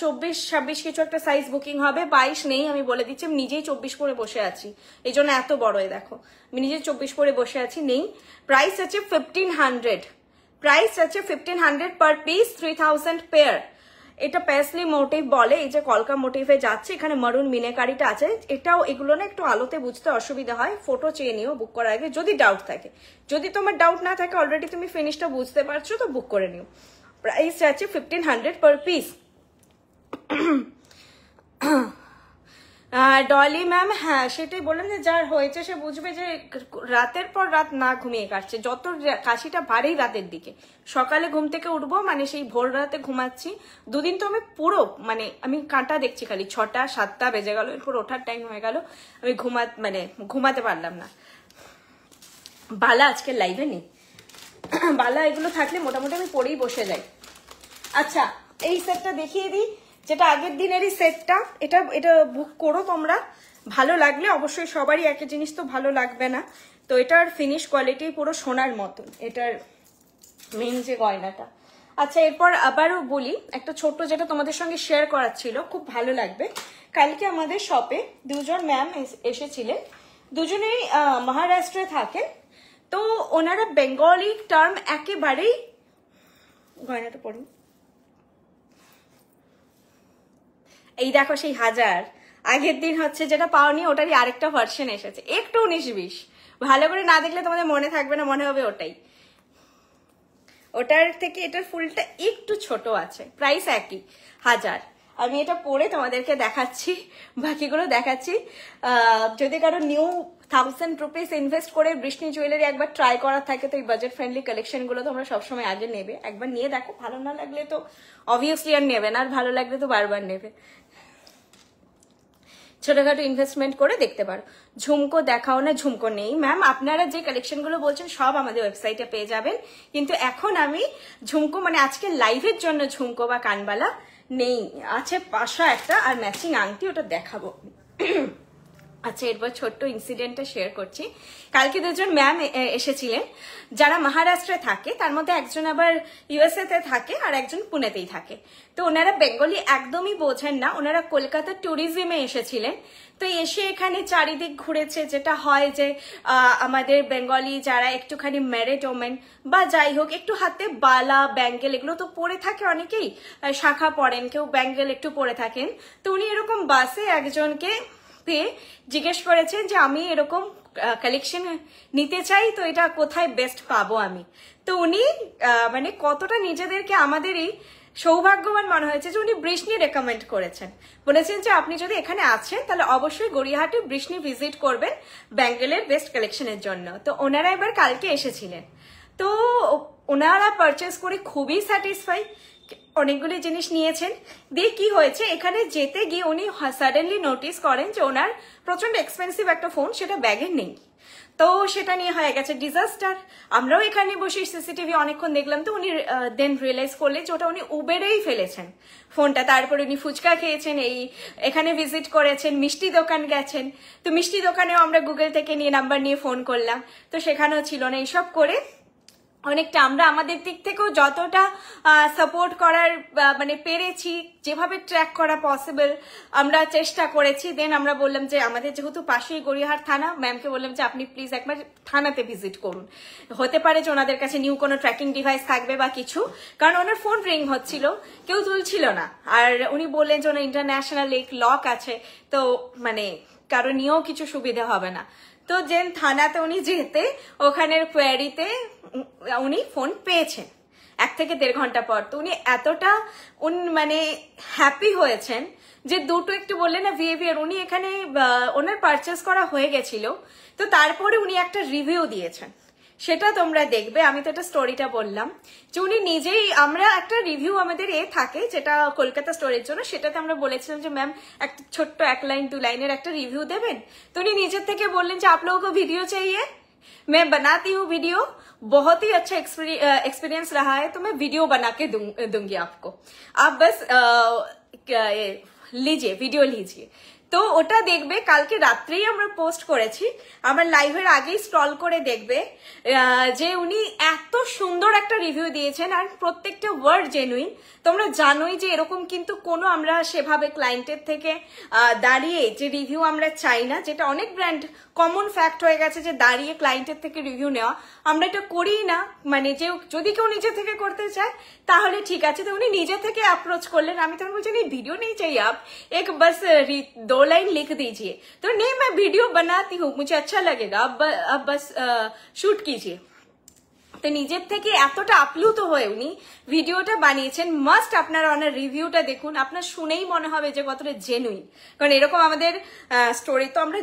24, 26 কিছু একটা সাইজ বুকিং হবে, 22 নেই, আমি বলে দিচ্ছি, আমি নিজেই 24 পরে বসে আছি, এই জন্য এত বড়, দেখো আমি নিজেই 24 পরে বসে আছি, নেই। প্রাইস আছে 1500, প্রাইস আছে 1500 পার পিস, 3000 পেয়ার। এটা পেসলি মোটিভ বলে, এই যে কলকা মোটিভে যাচ্ছে, এখানে মারুন মিনেকারিটা আছে, এটাও এগুলো না একটু আলোতে বুঝতে অসুবিধা হয়, ফটো চেয়ে নিও বুক করার আগে যদি ডাউট থাকে। যদি তোমার ডাউট না থাকে, অলরেডি তুমি ফিনিশটা বুঝতে পারছো, তো বুক করে নিও। প্রাইস আছে 1500 পার পিস। ডলি ম্যাম, হ্যাঁ সেটাই বললাম যে যার হয়েছে সে বুঝবে যে রাতের পর রাত না ঘুমিয়ে কাটছে, যত কাশিটা বাড়েই রাতের দিকে, সকালে ঘুম থেকে উঠবো মানে সেই ভোর রাতে ঘুমাচ্ছি, দুদিন তো আমি পুরো মানে আমি কাঁটা দেখছি খালি, 6টা 7টা বেজে গেল, এরপর ওঠার টাইম হয়ে গেল, আমি ঘুমাতে পারলাম না। বালা আজকে লাইভে নেই, বালা এগুলো থাকলে মোটামুটি আমি পরেই বসে যাই। আচ্ছা, এই সেটটা দেখিয়ে দিই, যেটা আগের দিনেরই সেটটা, এটা বুক করো তোমরা, ভালো লাগলে অবশ্যই, সবারই একই জিনিস তো ভালো লাগবে না। তো এটার ফিনিশ কোয়ালিটি পুরো সোনার মতন, এটার মেন যে গয়নাটা। আচ্ছা, এরপর আবারও বলি একটা ছোট্ট যেটা তোমাদের সঙ্গে শেয়ার করার ছিল, খুব ভালো লাগবে। কালকে আমাদের শপে দুজন ম্যাম এসেছিলেন, দুজনেই মহারাষ্ট্রে থাকেন। তো ওনারা বেঙ্গলি টার্ম একেবারেই, গয়নাটা পড়ুন, এই দেখো সেই হাজার, আগের দিন হচ্ছে যেটা পাওনি ওটারই আরেকটা ভার্সন এসেছে, একটু 19-20, ভালো করে না দেখলে তোমাদের মনে থাকবে না, মনে হবে ওটাই। ওটার থেকে এটার ফুলটা একটু ছোট আছে, প্রাইস একই 1000। আমি এটা পরে তোমাদেরকে দেখাচ্ছি, বাকিগুলো দেখাচ্ছি। যদি কারো নিউ 1000 রুপিস ইনভেস্ট করে বৃষ্ণি জুয়েলারি একবার ট্রাই করার থাকে, তো এই বাজেট ফ্রেন্ডলি কালেকশনগুলো তোমরা সবসময় আগে নেবে, একবার নিয়ে দেখো, ভালো না লাগলে তো অবভিয়াসলি আর নেবে না, আর ভালো লাগলে তো বারবার নেবে। ছোটখাটো ইনভেস্টমেন্ট করে দেখতে পারো। ঝুমকো দেখাও না, ঝুমকো নেই ম্যাম, আপনারা যে কালেকশনগুলো বলছেন সব আমাদের ওয়েবসাইটে পেয়ে যাবেন, কিন্তু এখন আমি ঝুমকো মানে আজকে লাইভের জন্য ঝুমকো বা কানবালা নেই, আছে পাশা একটা আর ম্যাচিং আংটি, ওটা দেখাবো। আচ্ছা, এরপর ছোট্ট ইনসিডেন্টটা শেয়ার করছি। কালকে দুজন ম্যাম এসেছিলেন যারা মহারাষ্ট্রে থাকে, তার মধ্যে একজন আবার ইউএসএ তে থাকে আর একজন পুনেতেই থাকে। তো ওনারা বেঙ্গলি একদমই বোঝেন না, ওনারা কলকাতা ট্যুরিজমে এসেছিলেন। তো এসে এখানে চারিদিক ঘুরেছে, যেটা হয় যে আমাদের বেঙ্গলি যারা একটুখানি ম্যারিড ওমেন বা যাই হোক, একটু হাতে বালা ব্যাঙ্গেল এগুলো তো পরে থাকে অনেকেই, শাখা পরেন, কেউ ব্যাঙ্গেল একটু পরে থাকেন। তো উনি এরকম বাসে একজনকে পেয়ে জিজ্ঞেস করেছেন যে আমি এরকম কালেকশন নিতে চাই, তো এটা কোথায় বেস্ট পাবো আমি। তো উনি মানে কতটা নিজেদেরকে আমাদেরই সৌভাগ্যবান মনে হয়েছে যে উনি বৃষ্ণি রেকমেন্ড করেছেন, বলেছেন যে আপনি যদি এখানে আছেন তাহলে অবশ্যই গড়িয়াহাটে বৃষ্ণি ভিজিট করবেন ব্যাঙ্গেলের বেস্ট কালেকশনের জন্য। তো ওনারা এবার কালকে এসেছিলেন, তো ওনারা পারচেস করে খুবই স্যাটিসফাই, অনেকগুলি জিনিস নিয়েছেন। দিয়ে কি হয়েছে, এখানে যেতে গিয়ে উনি সাডেনলি নোটিস করেন যে ওনার প্রচন্ড এক্সপেন্সিভ একটা ফোন সেটা ব্যাগে নেই। তো সেটা নিয়ে হয়ে গেছে ডিজাস্টার। আমরাও এখানে বসে সিসিটিভি অনেকক্ষণ দেখলাম, তো উনি দেন রিয়েলাইজ করলেন যে ওটা উনি উবেরেই ফেলেছেন ফোনটা। তারপরে উনি ফুচকা খেয়েছেন, এখানে ভিজিট করেছেন, মিষ্টি দোকান গেছেন। তো মিষ্টি দোকানেও আমরা গুগল থেকে নিয়ে নাম্বার নিয়ে ফোন করলাম, তো সেখানেও ছিল না। এইসব করে অনেকটা আমরা আমাদের দিক থেকেও যতটা সাপোর্ট করার মানে পেরেছি, যেভাবে ট্র্যাক করা পসিবল আমরা চেষ্টা করেছি। দেন আমরা বললাম যে আমাদের যেহেতু পাশেই গড়িয়াহাট থানা, ম্যামকে বললাম যে আপনি প্লিজ একবার থানাতে ভিজিট করুন, হতে পারে যে ওনাদের কাছে নিউ কোনো ট্র্যাকিং ডিভাইস থাকবে বা কিছু, কারণ ওনার ফোন রিং হচ্ছিল, কেউ তুলছিল না। আর উনি বললেন যে ওনার ইন্টারন্যাশনাল লক আছে, তো মানে কারো নিয়েও কিছু সুবিধা হবে না। তো যেন থানাতে উনি যেতে, ওখানের কোয়ারিতে উনি ফোন পেয়েছেন 1 থেকে 1.5 ঘন্টা পর। তো উনি এতটা মানে হ্যাপি হয়েছেন যে দুটো একটু বললেন না বিহেভিয়ার, উনি এখানে ওনার পারচেস করা হয়ে গেছিল, তো তারপরে উনি একটা রিভিউ দিয়েছেন, সেটা তোমরা দেখবে। আমি তো এটা স্টোরিটা বললাম যে উনি নিজেই, আমরা একটা রিভিউ আমাদের থাকে যেটা কলকাতা স্টোরের জন্য, সেটাতে আমরা বলেছিলাম যে ম্যাম একটা ছোট্ট 1 লাইন 2 লাইনের একটা রিভিউ দেবেন। তো উনি নিজের থেকে বললেন যে आप लोगों को वीडियो चाहिए, मैं बनाती हूँ वीडियो, बहुत ही अच्छा एक्सपीरियंस रहा है, तो मैं वीडियो बना के दूंगी आपको, आप बस लीजिए, वीडियो लीजिए। তো ওটা দেখবে, কালকে রাত্রেই আমরা পোস্ট করেছি, আমার লাইভের আগেই স্ক্রল করে দেখবে যে উনি এত সুন্দর একটা রিভিউ দিয়েছেন, আর প্রত্যেকটা ওয়ার্ড জেনুইন। তোমরা জানোই যে এরকম কিন্তু কোনো আমরা সেভাবে ক্লায়েন্টের থেকে দাঁড়িয়ে যে রিভিউ আমরা চাই না, যেটা অনেক ব্র্যান্ড কমন ফ্যাক্ট হয়ে গেছে যে দাঁড়িয়ে ক্লায়েন্টের থেকে রিভিউ নেওয়া, আমরা এটা করি না। মানে যে যদি কেউ নিজে থেকে করতে চায় তাহলে ঠিক আছে। তো উনি নিজে থেকে অ্যাপ্রোচ করলেন। আমি তখন বলছি नहीं वीडियो नहीं चाहिए, आप एक बस 2 लाइन लिख दीजिए। तो नहीं मैं वीडियो बनाती हूँ, मुझे अच्छा लगेगा, आप बस शूट कीजिए। তো নিজের থেকে এতটা আপ্লুত হয়ে উনি ভিডিওটা বানিয়েছেন। মাস্ট আপনারা ওনার রিভিউটা দেখুন, আপনার শুনেই মনে হবে যে কতটা জেনুইন। কারণ এরকম আমাদের স্টোরি তো আমরা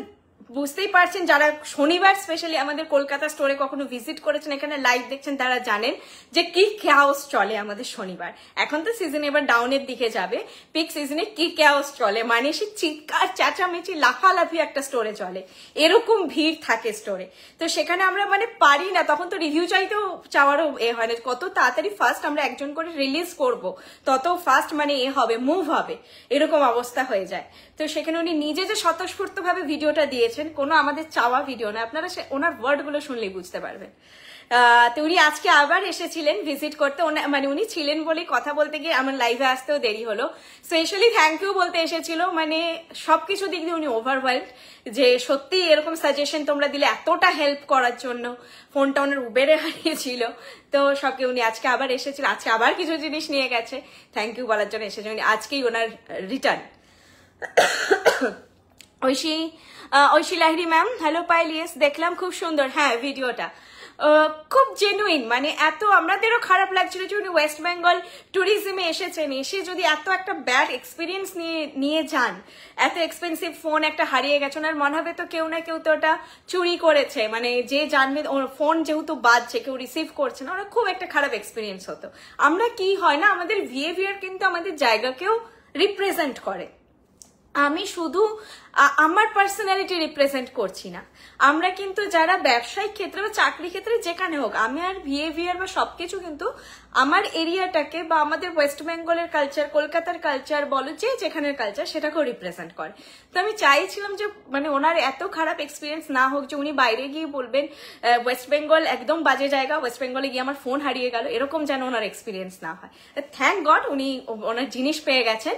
বুঝতেই পারছেন, যারা শনিবার স্পেশালি আমাদের কলকাতা স্টোরে কখনো ভিজিট করেছেন, এখানে লাইভ দেখছেন, তারা জানেন যে কি ক্যাওস চলে আমাদের শনিবার। এখন তো সিজন এবার ডাউনের দিকে যাবে, পিক সিজনে কি ক্যাওস চলে, মানে সে চিৎকার চেঁচামেচি লাফালাফি একটা স্টোরে চলে, এরকম ভিড় থাকে স্টোরে। তো সেখানে আমরা মানে পারি না, তখন তো রিভিউ চাইতেও চাওয়ারও হয় না, কত তাড়াতাড়ি ফার্স্ট আমরা একজন করে রিলিজ করব, তত ফার্স্ট মানে হবে, মুভ হবে, এরকম অবস্থা হয়ে যায়। তো সেখানে উনি নিজে যে স্বতঃস্ফূর্ত ভাবে ভিডিওটা দিয়েছেন, কোনো আমাদের চাওয়া ভিডিও না, আপনারা ওনার ওয়ার্ড গুলো শুনলেই বুঝতে পারবেন। তো উনি আজকে আবার এসেছিলেন ভিজিট করতে, মানে উনি ছিলেন বলে কথা বলতে গিয়ে আমার লাইভে আসতেও দেরি হলো। স্পেশালি থ্যাংক ইউ বলতে এসেছিল, মানে সবকিছু দিক দিয়ে উনি ওভারওয়েলড, যে সত্যি এরকম সাজেশন তোমরা দিলে, এতটা হেল্প করার জন্য। ফোনটা ওনার উবেরে হারিয়েছিল, তো সবকে উনি আজকে আবার এসেছিল, আজকে আবার কিছু জিনিস নিয়ে গেছে, থ্যাংক ইউ বলার জন্য এসেছে উনি, আজকেই ওনার return. Aishi Lahiri ma'am, hello পাইল, ইয়েস দেখলাম, খুব সুন্দর, হ্যাঁ ভিডিওটা খুব জেনুইন, মানে এত আমাদেরও খারাপ লাগছিল যে উনি ওয়েস্ট বেঙ্গল ট্যুরিজমে এসেছেন, এসে যদি এত একটা ব্যাড এক্সপিরিয়েন্স নিয়ে যান, এত এক্সপেন্সিভ ফোন একটা হারিয়ে গেছে, ওনার মনে হবে তো কেউ না কেউ তো ওটা চুরি করেছে, মানে যে জানবে ফোন যেহেতু বাজছে, কেউ রিসিভ করছে না, ওরা খুব একটা খারাপ এক্সপিরিয়েন্স হতো। আমরা কি হয় না, আমাদের বিহেভিয়ার কিন্তু আমাদের জায়গাকেও রিপ্রেজেন্ট করে। আমি শুধু আমার পার্সোনালিটি রিপ্রেজেন্ট করছি না, আমরা কিন্তু যারা ব্যবসায়িক ক্ষেত্রে বা চাকরি ক্ষেত্রে যেখানে হোক, আমার বিহেভিয়ার বা সবকিছু কিন্তু আমার এরিয়াটাকে বা আমাদের ওয়েস্ট বেঙ্গলের কালচার, কলকাতার কালচার বলো, যে যেখানের কালচার, সেটাকেও রিপ্রেজেন্ট করে। তো আমি চাইছিলাম যে মানে ওনার এত খারাপ এক্সপিরিয়েন্স না হোক, যে উনি বাইরে গিয়ে বলবেন ওয়েস্ট বেঙ্গল একদম বাজে জায়গা, ওয়েস্ট বেঙ্গলে গিয়ে আমার ফোন হারিয়ে গেল, এরকম যেন ওনার এক্সপিরিয়েন্স না হয়। থ্যাংক গড উনি ওনার জিনিস পেয়ে গেছেন,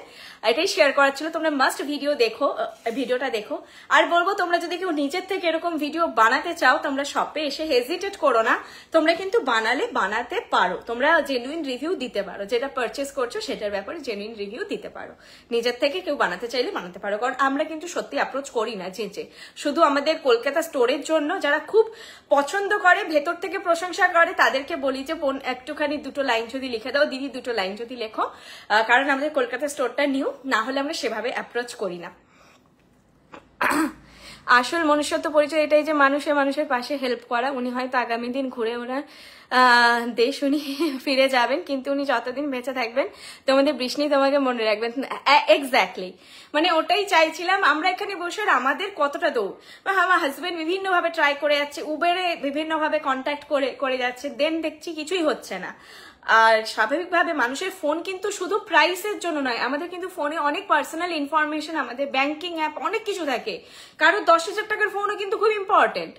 এটাই শেয়ার করার ছিল। তোমরা মাস্ট ভিডিওটা দেখো। আর বলবো, তোমরা যদি কেউ নিজের থেকে এরকম ভিডিও বানাতে চাও, তোমরা শপে এসে হেজিটেট করো না, তোমরা কিন্তু বানাতে পারো, তোমরা জেনুইন রিভিউ দিতে পারো, যেটা পারচেস করছো সেটার ব্যাপারে জেনুইন রিভিউ দিতে পারো। নিজের থেকে কেউ বানাতে চাইলে বানাতে পারো, কারণ আমরা কিন্তু সত্যি অ্যাপ্রোচ করি না যে শুধু আমাদের কলকাতা স্টোরের জন্য, যারা খুব পছন্দ করে, ভেতর থেকে প্রশংসা করে, তাদেরকে বলি যে বোন একটুখানি দুটো লাইন যদি লিখে দাও, দিদি দুটো লাইন যদি লেখো, কারণ আমাদের কলকাতা স্টোরটা নিউ, না হলে আমরা সেভাবে অ্যাপ্রোচ করি না। আসল মনুষ্যত্ব পরিচয় এটাই যে মানুষের পাশে হেল্প করা। উনি হয়তো আগামী দিন ঘুরে ওনার দেশ উনি ফিরে যাবেন, কিন্তু উনি যতদিন বেঁচে থাকবেন তোমাদের বৃষ্ণি তোমাকে মনে রাখবেন। এক্স্যাক্টলি, মানে ওটাই চাইছিলাম। আমরা এখানে বসে আমাদের কতটা দৌড়, বা আমার হাজবেন্ড বিভিন্নভাবে ট্রাই করে যাচ্ছে, উবেরে বিভিন্নভাবে কন্ট্যাক্ট করে যাচ্ছে, দেন দেখছি কিছুই হচ্ছে না। আর স্বাভাবিকভাবে মানুষের ফোন কিন্তু শুধু প্রাইসের জন্য নয়, আমাদের কিন্তু ফোনে অনেক পার্সোনাল ইনফরমেশন, আমাদের ব্যাংকিং অ্যাপ অনেক কিছু থাকে। কারো 10,000 টাকার ফোনও কিন্তু খুব ইম্পর্টেন্ট,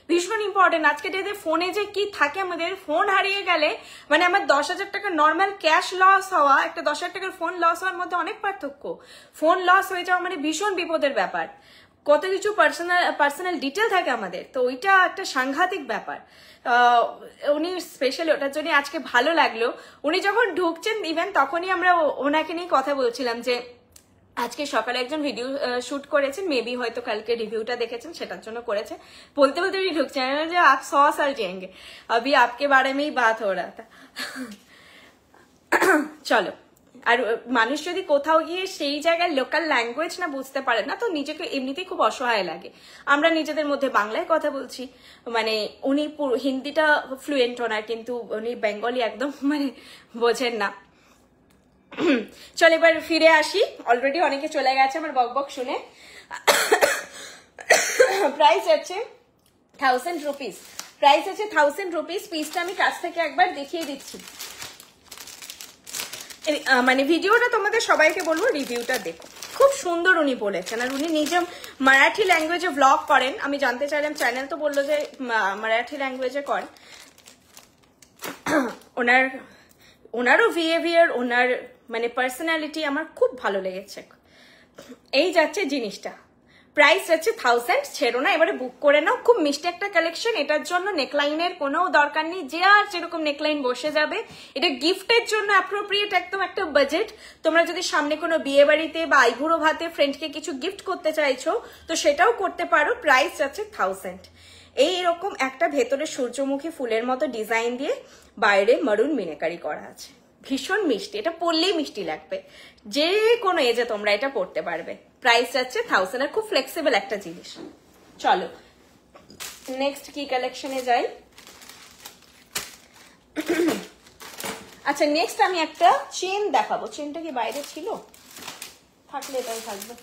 ভীষণ ইম্পর্টেন্ট। আজকে ডেতে ফোনে যে কি থাকে, আমাদের ফোন হারিয়ে গেলে মানে আমার 10,000 টাকার নর্মাল ক্যাশ লস হওয়া, একটা 10,000 টাকার ফোন লস হওয়ার মধ্যে অনেক পার্থক্য। ফোন লস হয়ে যাওয়া মানে ভীষণ বিপদের ব্যাপার, কত কিছু পার্সোনাল ডিটেল থাকে আমাদের, তো ওইটা একটা সাংঘাতিক ব্যাপার। উনি স্পেশালি ওটার জন্য আজকে ভালো লাগলো, উনি যখন ঢুকছেন ইভেন তখনই আমরা ওনাকে নিয়ে কথা বলছিলাম যে আজকে সকালে একজন ভিডিও শুট করেছেন, মেবি হয়তো কালকে রিভিউটা দেখেছেন, সেটার জন্য করেছে। বলতে বলতে উনি ঢুকছেন যে আপ 100 साल जिएंगे, अभी आपके बारे में ही बात हो रहा था। চলো, আর মানুষ যদি কোথাও গিয়ে সেই জায়গায় লোকাল ল্যাঙ্গুয়েজ না বুঝতে পারে না, তো নিজেকে এমনিতেই খুব অসহায় লাগে। আমরা নিজেদের মধ্যে বাংলায় কথা বলছি, মানে উনি হিন্দিটা ফ্লুয়েন্ট ওনার, কিন্তু উনি বেঙ্গলি একদম মানে বোঝেন না। চল এবার ফিরে আসি, অলরেডি অনেকে চলে গেছে আমার বকবক শুনে। প্রাইস আছে 1000 রুপিস, প্রাইস আছে 1000 রুপিস। পিসটা আমি কাছ থেকে একবার দেখিয়ে দিচ্ছি, মানে ভিডিওটা তোমাদের সবাইকে বলবো রিভিউটা দেখো, খুব সুন্দর উনি বলেছেন। আর উনি নিজে মারাঠি ল্যাঙ্গুয়েজে ব্লগ করেন, আমি জানতে চাইলাম চ্যানেল তো বললো যে মারাঠি ল্যাঙ্গুয়েজে করেন। ওনারও বিহেভিয়ার, ওনার মানে পার্সোনালিটি আমার খুব ভালো লেগেছে। এই যাচ্ছে জিনিসটা, প্রাইস যাচ্ছে 1000, ছেড়ো না, এবারে বুক করে নাও। খুব মিষ্টি একটা কালেকশন, এটার জন্য নেকলাইনের কোনো দরকার নেই, যে আর যেরকম নেকলাইন বসে যাবে। এটা গিফটের জন্য অ্যাপ্রোপ্রিয়েট একদম একটা বাজেট। তোমরা যদি সামনে কোনো বিয়ে বাড়িতে বা আইবুড়ো ভাতে ফ্রেন্ডকে কিছু গিফট করতে চাইছো, তো সেটাও করতে পারো। প্রাইস যাচ্ছে 1000। এইরকম একটা ভেতরে সূর্যমুখী ফুলের মতো ডিজাইন দিয়ে বাইরে মারুন মিনাকারি করা আছে, ভীষণ মিষ্টি। এটা পরলেই মিষ্টি লাগবে, যে কোনো এজে তোমরা এটা পরতে পারবে। প্রাইস যাচ্ছে 1000, আর খুব ফ্লেক্সিবল একটা জিনিস। চলো নেক্সট কি কালেকশনে যাই। আচ্ছা নেক্সট আমি একটা চেন দেখাবো। চেনটা কি বাইরে ছিল? থাকলে এটাই থাকবে।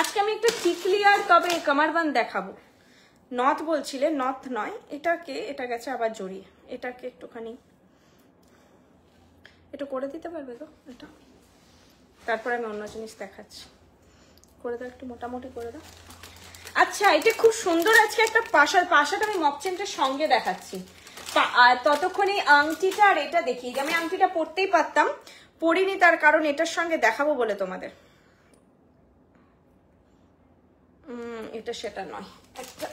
আজকে আমি একটা টিকলি আর তবে কামারবান দেখাবো। নথ বলছিলে, নথ নয়, এটা গেছে আবার জড়িয়ে। এটাকে একটুখানি একটু করে দিতে পারবে তো এটা? তারপর আমি অন্য জিনিস দেখাচ্ছি। করে দাও, একটু মোটামুটি করে দাও। আচ্ছা এটা খুব সুন্দর আজকে একটা পাশাটা আমি মকচেনটার সঙ্গে দেখাচ্ছি। আর ততক্ষণে আংটিটা আর এটা দেখি। আমি আংটিটা পরতেই পারতাম, পরিনি, তার কারণ এটার সঙ্গে দেখাবো বলে তোমাদের। এটা সেটা নয়, একটা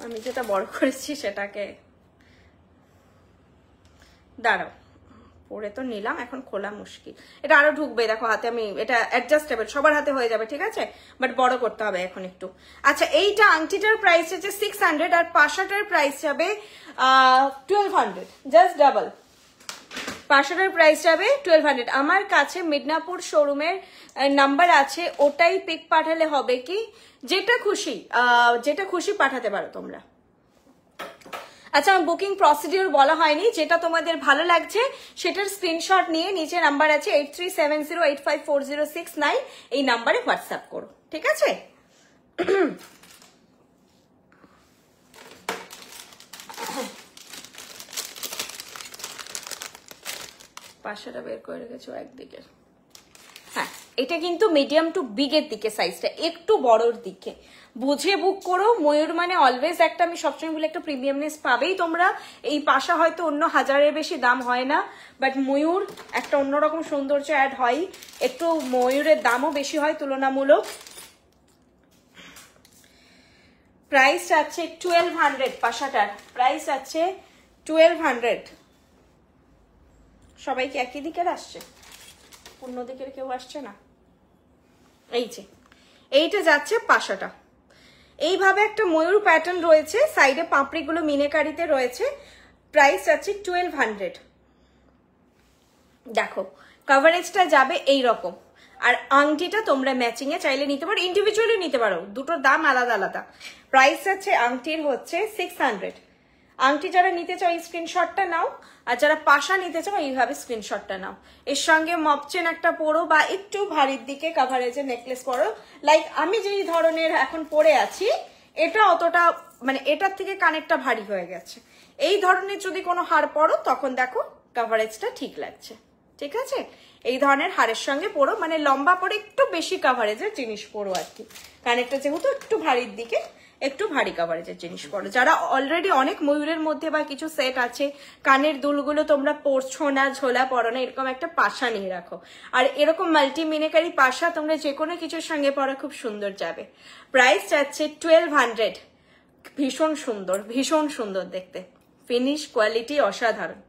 আমি যেটা বড় করেছি সেটাকে দাঁড়াও, পরে তো নিলাম, এখন খোলা মুশকিল। এটা আরো ঢুকবে, দেখো হাতে। আমি এটা অ্যাডজাস্টেবল, সবার হাতে হয়ে যাবে, ঠিক আছে, বাট বড় করতে হবে এখন একটু। আচ্ছা এইটা আংটিটার প্রাইস হচ্ছে 600 আর পাশাটার প্রাইস যাবে 1200, জাস্ট ডাবল। পাশাটার প্রাইস যাবে 1200। আমার কাছে মিদনাপুর শোরুমের নাম্বার আছে, ওটাই পিক পাঠালে হবে, কি যেটা খুশি পাঠাতে পারো তোমরা। আচ্ছা আমার বুকিং প্রসিডিওর বলা হয়নি, যেটা তোমাদের ভালো লাগছে সেটার স্ক্রিনশট নিয়ে নিচে নাম্বার আছে 8370854069, এই নাম্বারে হোয়াটসঅ্যাপ করো, ঠিক আছে? পাশাটা বের করে রেখেছো একদিকে। হ্যাঁ এটা কিন্তু মিডিয়াম টু বিগের দিকে, সাইজটা একটু বড়র দিকে, বুঝে বুক করো। ময়ূর মানে অলওয়েজ একটা, আমি সবসময় বলি, একটা প্রিমিয়ামনেস পাবেই তোমরা। এই পাশা হয়তো অন্য 1000-এর বেশি দাম হয় না, বাট ময়ূর একটা অন্যরকম সৌন্দর্য অ্যাড হয়, একটু ময়ূরের দামও বেশি হয় তুলনামূলক। প্রাইস আছে 1200, পাশাটার প্রাইস আছে 1200। সবাইকে একই দিকের আসছে, অন্য দিকের কেউ আসছে না। এই যে এইটা যাচ্ছে পাশাটা, এইভাবে একটা ময়ূর প্যাটার্ন রয়েছে, সাইডে পাপড়িগুলো মিনেকারিতে রয়েছে। প্রাইস আছে 1200। দেখো কভারেজটা যাবে এই রকম। আর আংটিটা তোমরা ম্যাচিং এ চাইলে নিতে পারো, ইন্ডিভিজুয়ালি নিতে পারো, দুটোর দাম আলাদা আলাদা। প্রাইস আছে আংটির হচ্ছে 600। আংটি যারা নিতে চাও এই স্ক্রিনশটটা নাও, আর যারা পাশা নিতে চাও এইভাবে স্ক্রিনশটটা নাও। এর সঙ্গে মপচেন একটা পরো, বা একটু ভারীর দিকে কাভারেজের নেকলেস পরো। লাইক আমি যেই ধরনের এখন পরে আছি, এটা অতটা মানে এটার থেকে কানেরটা ভারী হয়ে গেছে। এই ধরনের যদি কোনো হার পরো তখন দেখো কাভারেজটা ঠিক লাগছে, ঠিক আছে? এই ধরনের হারের সঙ্গে পরো, মানে লম্বা পরে একটু বেশি কাভারেজের জিনিস পরো আর কি। কানেরটা যেহেতু একটু ভারীর দিকে, একটু ভারী কাভারেজের জিনিস পরো। যারা অলরেডি অনেক ময়ূরের মধ্যে বা কিছু সেট আছে, কানের দুলগুলো তোমরা পরছো না, ঝোলা পরো না, এরকম একটা পাশা নিয়ে রাখো। আর এরকম মাল্টি মিনেকারি পাশা তোমরা যে কোনো কিছুর সঙ্গে পরা খুব সুন্দর যাবে। প্রাইস যাচ্ছে 1200। ভীষণ সুন্দর, ভীষণ সুন্দর দেখতে, ফিনিশ কোয়ালিটি অসাধারণ।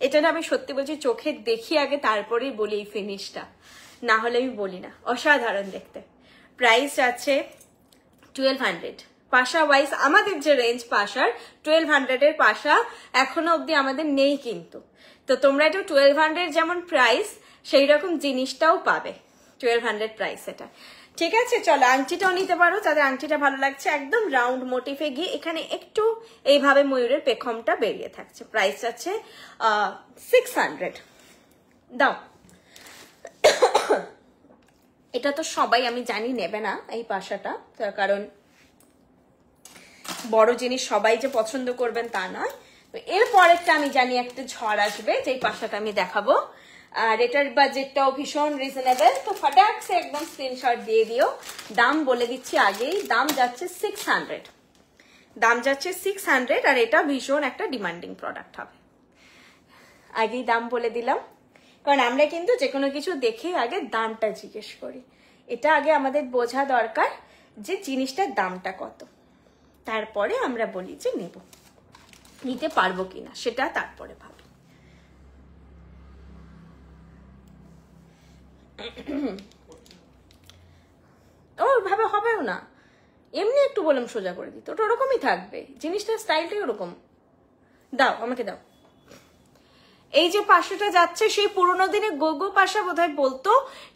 এটা না আমি সত্যি বলছি, চোখে দেখি আগে তারপরেই বলি এই ফিনিশটা, না হলে আমি বলি না। অসাধারণ দেখতে। প্রাইস আছে 1200। পাশা ওয়াইজ আমাদের যে রেঞ্জ পাশার 1200-এর পাশা এখনো অব্দি আমাদের নেই কিন্তু। তো তোমরা এটা 1200 যেমন প্রাইস, সেই রকম জিনিসটাও পাবে 1200 প্রাইস এটা, ঠিক আছে? চলো আংটিটাও নিতে পারো যাদের আংটিটা ভালো লাগছে। একদম রাউন্ড মোটিফে গিয়ে এখানে একটু এইভাবে ময়ূরের পেখমটা বেরিয়ে থাকছে। প্রাইস আছে 600। দাও। এটা তো সবাই আমি জানি নেবে না এই পাশাটা, তার কারণ বড় জিনিস সবাই যে পছন্দ করবেন তা নয়। তো এরপরেরটা আমি জানি একটা ঝড় আসবে, যেই পাশাটা আমি দেখাবো, আর এটার বাজেটটাও ভীষণ রিজনেবল। তো ফটাক সে একদম স্ক্রিনশট দিয়ে দিও। দাম বলে দিচ্ছি আগেই, দাম যাচ্ছে 600। দাম যাচ্ছে 600, আর এটা ভীষণ একটা ডিমান্ডিং প্রোডাক্ট হবে। আগেই দাম বলে দিলাম, কারণ আমরা কিন্তু যে কোনো কিছু দেখে আগে দামটা জিজ্ঞেস করি। এটা আগে আমাদের বোঝা দরকার যে জিনিসটার দামটা কত, তারপরে আমরা বলি যে নেব, নিতে পারবো কিনা সেটা তারপরে ভাবি। ওভাবে হবেও না, এমনি একটু বললাম সোজা করে দিতে, ওটা ওরকমই থাকবে, জিনিসটার স্টাইলটাই ওরকম। দাও আমাকে দাও। এই যে পাশাটা যাচ্ছে সেই পুরোনো দিনে গোগো পাশা বোধহয় বলতো,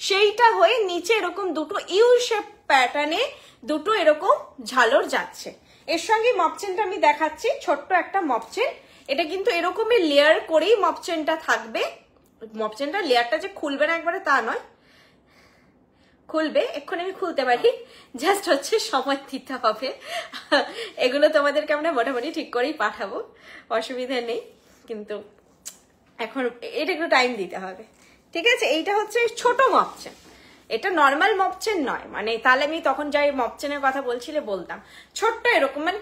সেইটা হয়ে নিচে এরকম দুটো ইউ শেপ প্যাটার্নে দুটো এরকম ঝালর যাচ্ছে। এর সঙ্গে মপচেনটা আমি দেখাচ্ছি, ছোট্ট একটা মপচেন। এটা কিন্তু এরকমই লেয়ার করেই মপচেনটা থাকবে। মপচেনটা লেয়ারটা যে খুলবে না একবারে তা নয়, খুলবে, এক্ষুনি আমি খুলতে পারি, জাস্ট হচ্ছে সময় দিতে হবে। এগুলো তোমাদেরকে আমরা মোটামুটি ঠিক করেই পাঠাবো, অসুবিধা নেই, কিন্তু এখন এটা একটু টাইম দিতে হবে, ঠিক আছে। এইটা হচ্ছে ছোট মপচেন, এটা নর্মাল মপচেন নয়, মানে তাহলে আমি তখন যাই মপচেনের কথা বলছিলে বলতাম ছোট্ট এরকম, মানে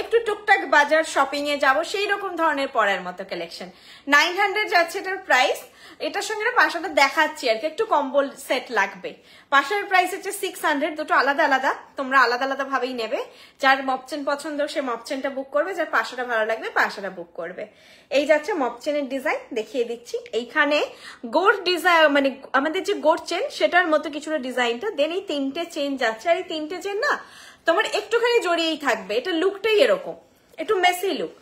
একটু টুকটাক বাজার শপিং এ যাবো সেই রকম ধরনের পরার মতো কালেকশন। 900 যাচ্ছে এটার প্রাইস। এটার সঙ্গে না পাশাটা দেখাচ্ছি আর কি, একটু কম্বল সেট লাগবে। পাশার প্রাইস হচ্ছে 600, দুটো আলাদা আলাদা, তোমরা আলাদা আলাদা ভাবেই নেবে। যার মপচেন পছন্দ সে মপচেনটা বুক করবে, যার পাশাটা ভালো লাগবে পাশাটা বুক করবে। এই যাচ্ছে মপচেনের ডিজাইন, দেখিয়ে দিচ্ছি। এইখানে গোট ডিজাইন, মানে আমাদের যে গোট চেন সেটার মতো কিছুটা ডিজাইনটা, দেন এই 3টে চেন যাচ্ছে। আর এই 3টে চেন না তোমার একটুখানি জড়িয়েই থাকবে, এটা লুকটাই এরকম একটু মেসি লুক।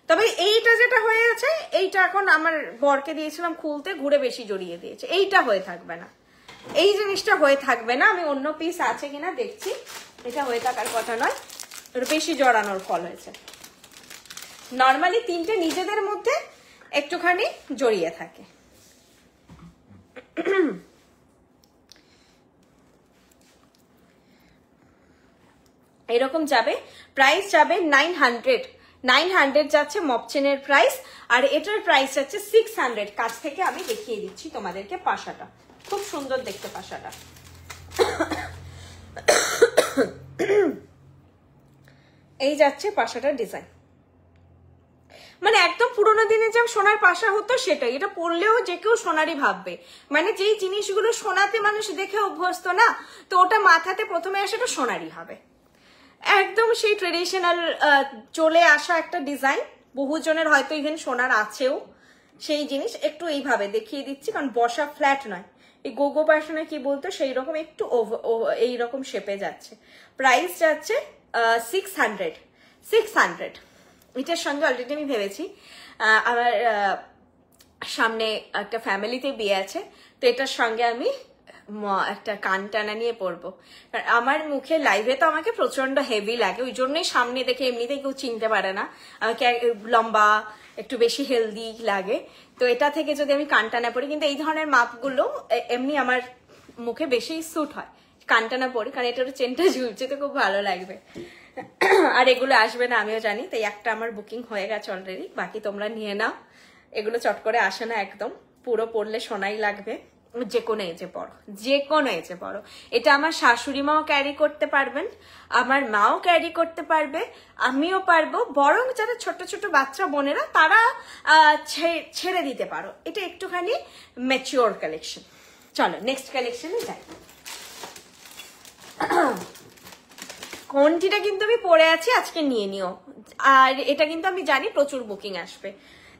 তবে এইটা যেটা হয়ে আছে, এইটা এখন আমার বরকে দিয়েছিলাম খুলতে, ঘুরে বেশি জড়িয়ে দিয়েছে, এইটা হয়ে থাকবে না, এই জিনিসটা হয়ে থাকবে না। আমি অন্য পিস আছে কিনা দেখছি, এটা হয়ে থাকার কথা নয়, একটু বেশি জড়ানোর ফল হয়েছে। নর্মালি 3টে নিজেদের মধ্যে একটুখানি জড়িয়ে থাকে। এরকম যাবে, প্রাইস যাবে 900 যাচ্ছে মপচেনের প্রাইস, আর এটার প্রাইস যাচ্ছে 600। কাছ থেকে আমি দেখিয়ে দিচ্ছি তোমাদেরকে পাশাটা, খুব সুন্দর দেখতে পাশাটা। এই যাচ্ছে পাশাটার ডিজাইন, মানে একদম পুরোনো দিনে যেমন সোনার পাশা হতো সেটাই, এটা পরলেও যে কেউ সোনারই ভাববে। মানে যেই জিনিসগুলো সোনাতে মানুষ দেখে অভ্যস্ত না, তো ওটা মাথাতে প্রথমে আসে এটা সোনারই হবে। একদম সেই ট্রেডিশনাল চলে আসা একটা ডিজাইন, বহুজনের হয়তো ইভেন সোনার আছেও সেই জিনিস। একটু এইভাবে দেখিয়ে দিচ্ছি কারণ বসা ফ্ল্যাট নয়, এই গোগো প্যাশনে কি বলতো সেই রকম একটু এইরকম শেপে যাচ্ছে। প্রাইস যাচ্ছে 600। এটার সঙ্গে অলরেডি আমি ভেবেছি আমার সামনে একটা ফ্যামিলিতে বিয়ে আছে, তো এটার সঙ্গে আমি একটা কান টানা নিয়ে পরবো। আমার মুখে লাইভে তো আমাকে প্রচন্ড হেভি লাগে, ওই জন্যই সামনে দেখে এমনিতেই কেউ চিনতে পারে না আমাকে, লম্বা একটু বেশি হেলদি লাগে। তো এটা থেকে যদি আমি কান টানা পরি, কিন্তু এই ধরনের মাপগুলো এমনি আমার মুখে বেশি স্যুট হয়, কান টানা পরি, কারণ এটার চেনটা ঝুলছে তো খুব ভালো লাগবে। আর এগুলো আসবে না আমিও জানি, তাই একটা আমার বুকিং হয়ে গেছে অলরেডি, বাকি তোমরা নিয়ে নাও। এগুলো চট করে আসে না একদম, পুরো পরলে সোনাই লাগবে, যে কোনো এজে পড়ো, যে কোনো এজে পড়ো। এটা আমার শাশুড়ি মাও ক্যারি করতে পারবেন, আমার মাও ক্যারি করতে পারবে, আমিও পারবো, বরং যারা ছোট ছোট বাচ্চা বোনেরা তারা ছেড়ে দিতে পারো। এটা একটুখানি ম্যাচিওর কালেকশন। চলো নেক্সট কালেকশনে যাই। কোনটিটা কিন্তু আমি পরে আছি, আজকে নিয়ে নিও। আর এটা কিন্তু আমি জানি প্রচুর বুকিং আসবে,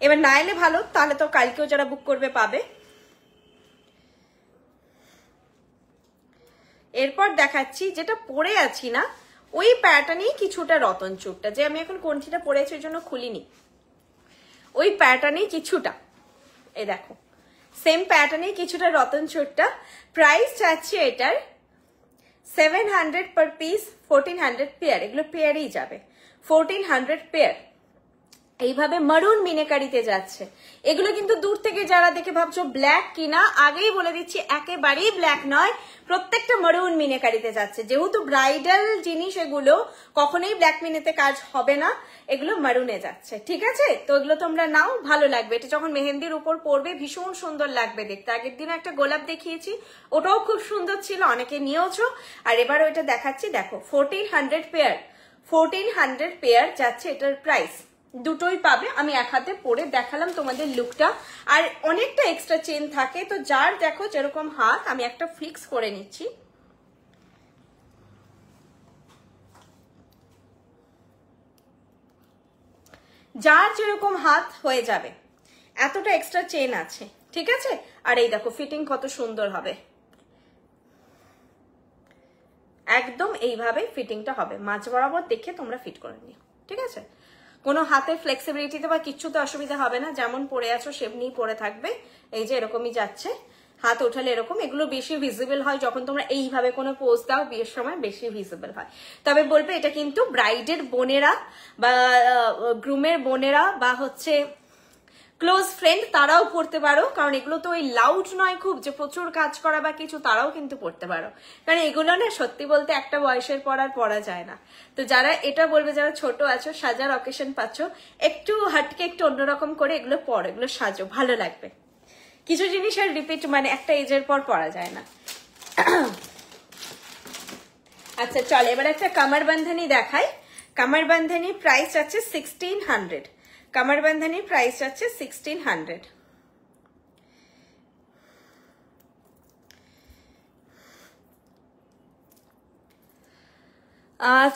এবার না এলে ভালো, তাহলে তো কালকেও যারা বুক করবে পাবে। এরপর দেখাচ্ছি যেটা পরে আছি না, ওই প্যাটার্নেই কিছুটা রতন চুরটা, যে আমি এখন কোনটিটা পরে আছি ওই জন্য খুলিনি, ওই প্যাটার্নেই কিছুটা, এই দেখো সেম প্যাটার্নেই কিছুটা রতন চুরটা। প্রাইস চাচ্ছি এটার 700 পার পিস, 1400 পেয়ার, এগুলো পেয়ারই যাবে, 1400 পেয়ার। এইভাবে মারুন মিনেকারিতে যাচ্ছে। এগুলো কিন্তু দূর থেকে যারা দেখে ভাবছো ব্ল্যাক কিনা, আগেই বলে দিচ্ছি একেবারেই ব্ল্যাক নয়, প্রত্যেকটা মারুন মিনেকারিতে যাচ্ছে। যেহেতু ব্রাইডাল জিনিস এগুলো, কখনোই ব্ল্যাক মিনেতে কাজ হবে না, এগুলো মারুনে যাচ্ছে, ঠিক আছে। তো এগুলো তোমরা নাও, ভালো লাগবে। এটা যখন মেহেন্দির উপর পরবে ভীষণ সুন্দর লাগবে দেখতে। আগের দিন একটা গোলাপ দেখিয়েছি, ওটাও খুব সুন্দর ছিল, অনেকে নিয়েওছো। আর এবার ওইটা দেখাচ্ছি, দেখো 1400 পেয়ার, 1400 পেয়ার যাচ্ছে এটার প্রাইস। দুটোই পাবে, আমি এক হাতে পরে দেখালাম তোমাদের লুকটা। আর অনেকটা এক্সট্রা চেন থাকে, তো যার দেখো যেরকম হাত, আমি একটা ফিক্স করে নিচ্ছি, যার যেরকম হাত হয়ে যাবে, এতটা এক্সট্রা চেন আছে, ঠিক আছে। আর এই দেখো ফিটিং কত সুন্দর হবে, একদম এইভাবে ফিটিংটা হবে, মাঝ বরাবর দেখে তোমরা ফিট করে নিও, ঠিক আছে। কোনো হাতে ফ্লেক্সিবিলিটিতে বা কিচ্ছুতে অসুবিধা হবে না, যেমন পরে আছো সেমনি পরে থাকবে। এই যে এরকমই যাচ্ছে, হাত ওঠালে এরকম। এগুলো বেশি ভিজিবল হয় যখন তোমরা এইভাবে কোনো পোজ দাও, বিয়ের সময় বেশি ভিজিবল হয়। তবে বলবে এটা কিন্তু ব্রাইডের বোনেরা বা গ্রুমের বোনেরা বা হচ্ছে ক্লোজ ফ্রেন্ড তারাও পড়তে পারো, কারণ এগুলো তো ওই লাউড নয় খুব যে প্রচুর কাজ করা বা কিছু, তারাও কিন্তু পড়তে পারো। কারণ এগুলো না সত্যি বলতে একটা বয়সের পর আর পরা যায় না। তো যারা এটা বলবে, যারা ছোট আছো, সাজার অকেশন পাচ্ছ, একটু হাটকে একটু অন্যরকম করে এগুলো পরো, এগুলো সাজো, ভালো লাগবে। কিছু জিনিস আর রিপিট মানে একটা এজের পর পরা যায় না। আচ্ছা চল এবার একটা কামার বান্ধানি দেখাই। কামার বান্ধানি প্রাইস আছে 1600। কামার বান্ধানি প্রাইস আছে 1600।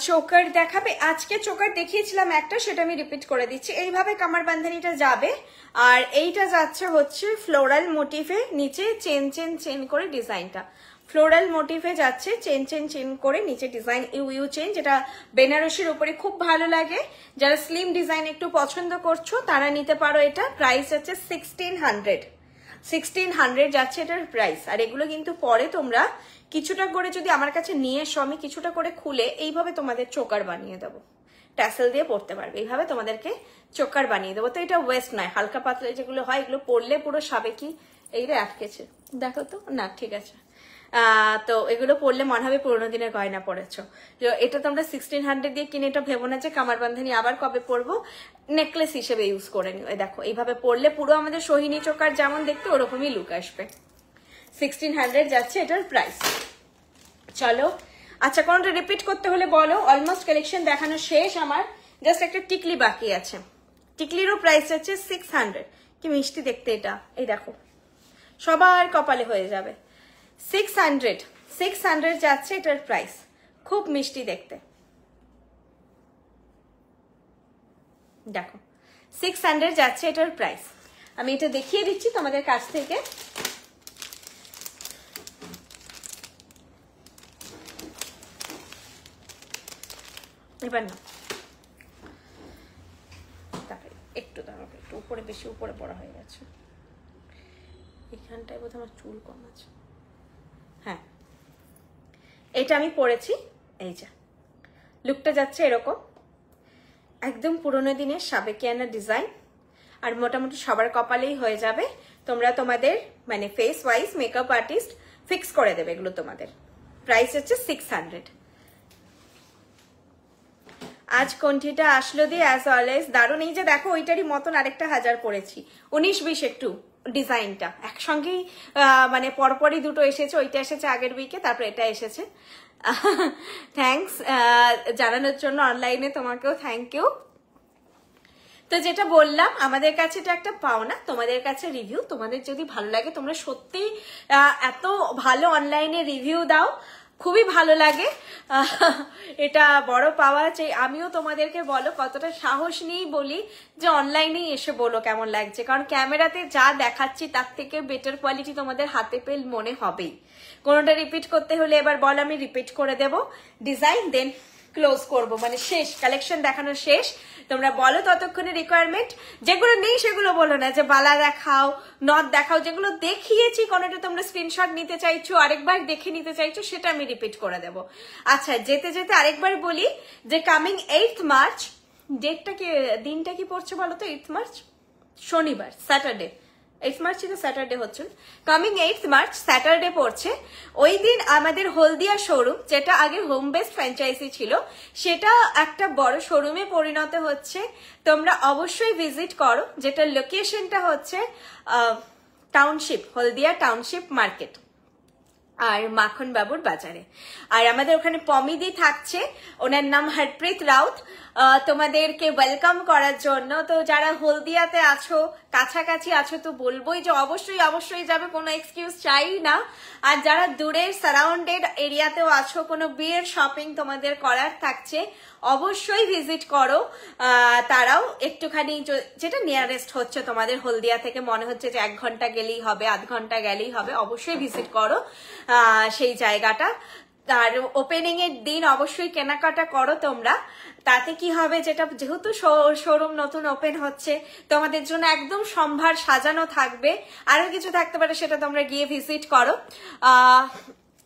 চোকার দেখাবে? আজকে চোকার দেখিয়েছিলাম একটা, সেটা আমি রিপিট করে দিচ্ছি। এইভাবে কামার বান্ধানিটা যাবে, আর এইটা যাচ্ছে হচ্ছে ফ্লোরাল মোটিভে, নিচে চেন চেন চেন করে ডিজাইনটা ফ্লোরাল মোটিভে যাচ্ছে, চেন চেন চেন করে নিচে ডিজাইন ইউ চেন, যেটা বেনারসির উপরে খুব ভালো লাগে। যারা স্লিম ডিজাইন একটু পছন্দ করছো তারা নিতে পারো। এটা প্রাইস আছে 1600 যাচ্ছে এটার প্রাইস। আর এগুলো কিন্তু পরে তোমরা কিছুটা করে যদি আমার কাছে নিয়ে এসো, আমি কিছুটা করে খুলে এইভাবে তোমাদের চোকার বানিয়ে দেবো, ট্যাসেল দিয়ে পড়তে পারবে। এইভাবে তোমাদেরকে চোকার বানিয়ে দেবো। তো এটা ওয়েস্ট নয়, হালকা পাতলা যেগুলো হয় এগুলো পরলে পুরো সাবেকি। এইটা আটকেছে, দেখো তো, না ঠিক আছে। তো এগুলো পরলে মনে হবে পুরোনো দিনের গয়না পরেছো। এটা তোমরা 1600 দিয়ে কিনে এটা ভেবো না যে কামার বান্ধানি আবার কবে পরবো, নেকলেস হিসেবে ইউজ করে নিও। দেখো এইভাবে পরলে পুরো আমাদের সোহিনী চোকার যেমন দেখতে ওরকমই লুক আসবে। 1600 যাচ্ছে এটার প্রাইস। চলো আচ্ছা, কোনটা রিপিট করতে হলে বলো। অলমোস্ট কালেকশন দেখানো শেষ আমার, জাস্ট একটা টিকলি বাকি আছে। টিকলিরও প্রাইস আছে 600। কি মিষ্টি দেখতে এটা, এই দেখো সবার কপালে হয়ে যাবে। 600 যাচ্ছে এটার প্রাইস, খুব মিষ্টি দেখতে। দেখো 600 যাচ্ছে এটার প্রাইস। আমি এটা দেখিয়ে দিচ্ছি তোমাদের কাছ থেকে। এবার না একটু দাঁড়াবে, একটু উপরে, বেশি উপরে পড়া হয়ে গেছে। এখানটায় বোধহয় আমার চুল কম আছে। হ্যাঁ এটা আমি পরেছি। এই যে লুকটা যাচ্ছে এরকম, একদম পুরোনো দিনের সাবেকিয়ানা ডিজাইন। আর মোটামুটি সবার কপালেই হয়ে যাবে। তোমরা তোমাদের মানে face wise makeup artist fix করে দেবে এগুলো তোমাদের। প্রাইস হচ্ছে 600। আজ কোনটিটা আসলো দিয়ে অ্যাজ অলওয়েজ দারুণ। এই যে দেখো ওইটারই মতন আরেকটা হাজার পড়েছি, 19-20 একটু ডিজাইনটা একসঙ্গেই মানে পরপরই দুটো এসেছে। ওইটা এসেছে আগের উইকে, তারপর এটা এসেছে। থ্যাংকস জানানোর জন্য অনলাইনে, তোমাকেও থ্যাংক ইউ। তো যেটা বললাম, আমাদের কাছে এটা একটা পাওনা, তোমাদের কাছে রিভিউ। তোমাদের যদি ভালো লাগে, তোমরা সত্যি এত ভালো অনলাইনে রিভিউ দাও, খুবই ভালো লাগে। এটা বড় পাওয়া চাই। আমিও তোমাদেরকে বলো কতটা সাহস নিয়েই বলি যে অনলাইনেই এসে বলো কেমন লাগছে, কারণ ক্যামেরাতে যা দেখাচ্ছি তার থেকে বেটার কোয়ালিটি তোমাদের হাতে পেল মনে হবেই। কোনোটা রিপিট করতে হলে এবার বল, আমি রিপিট করে দেব ডিজাইন, দেন ক্লোজ করব, মানে শেষ কালেকশন দেখানো শেষ। তোমরা বলো ততক্ষণে রিকোয়ারমেন্ট, যেগুলো নেই সেগুলো বলো না, যে বালা দেখাও, নথ দেখাও। যেগুলো দেখিয়েছি কোনোটা তোমরা স্ক্রিনশট নিতে চাইছো, আরেকবার দেখে নিতে চাইছো, সেটা আমি রিপিট করে দেব। আচ্ছা যেতে যেতে আরেকবার বলি যে কামিং 8th মার্চ, ডেটটা কি, দিনটা কি পড়ছে বলো তো? 8th মার্চ শনিবার, স্যাটারডে। 8th মার্চ তো স্যাটারডে হচ্ছে। কামিং 8th মার্চ স্যাটারডে পড়ছে। ওই দিন আমাদের হলদিয়া শোরুম, যেটা আগে হোম বেস্ট ফ্র্যাঞ্চাইজি ছিল, সেটা একটা বড় শোরুমে পরিণত হচ্ছে। তোমরা অবশ্যই ভিজিট করো, যেটা লোকেশনটা হচ্ছে টাউনশিপ, হলদিয়া টাউনশিপ মার্কেট আর মাখন বাবুর বাজারে। আর আমাদের ওখানে পমিদি থাকছে, ওনার নাম হরপ্রীত রাউত, তোমাদেরকে ওয়েলকাম করার জন্য। তো যারা হলদিয়াতে আছো, কাছাকাছি আছো, তো বলবোই যে অবশ্যই অবশ্যই যাবে, কোনো এক্সকিউজ চাই না। আর যারা দূরের সারাউন্ডেড এরিয়াতেও আছো, কোনো বিয়ের শপিং তোমাদের করার থাকছে, অবশ্যই ভিজিট করো। তারাও একটুখানি যেটা নিয়ারেস্ট হচ্ছে তোমাদের হলদিয়া থেকে, মনে হচ্ছে যে 1 ঘন্টা গেলেই হবে, আধ ঘন্টা গেলেই হবে, অবশ্যই ভিজিট করো সেই জায়গাটা। আর ওপেনিং এর দিন অবশ্যই কেনাকাটা করো তোমরা। তাতে কি হবে, যেটা যেহেতু শোরুম নতুন ওপেন হচ্ছে, তোমাদের জন্য একদম সম্ভার সাজানো থাকবে। আরো কিছু থাকতে পারে, সেটা তোমরা গিয়ে ভিজিট করো।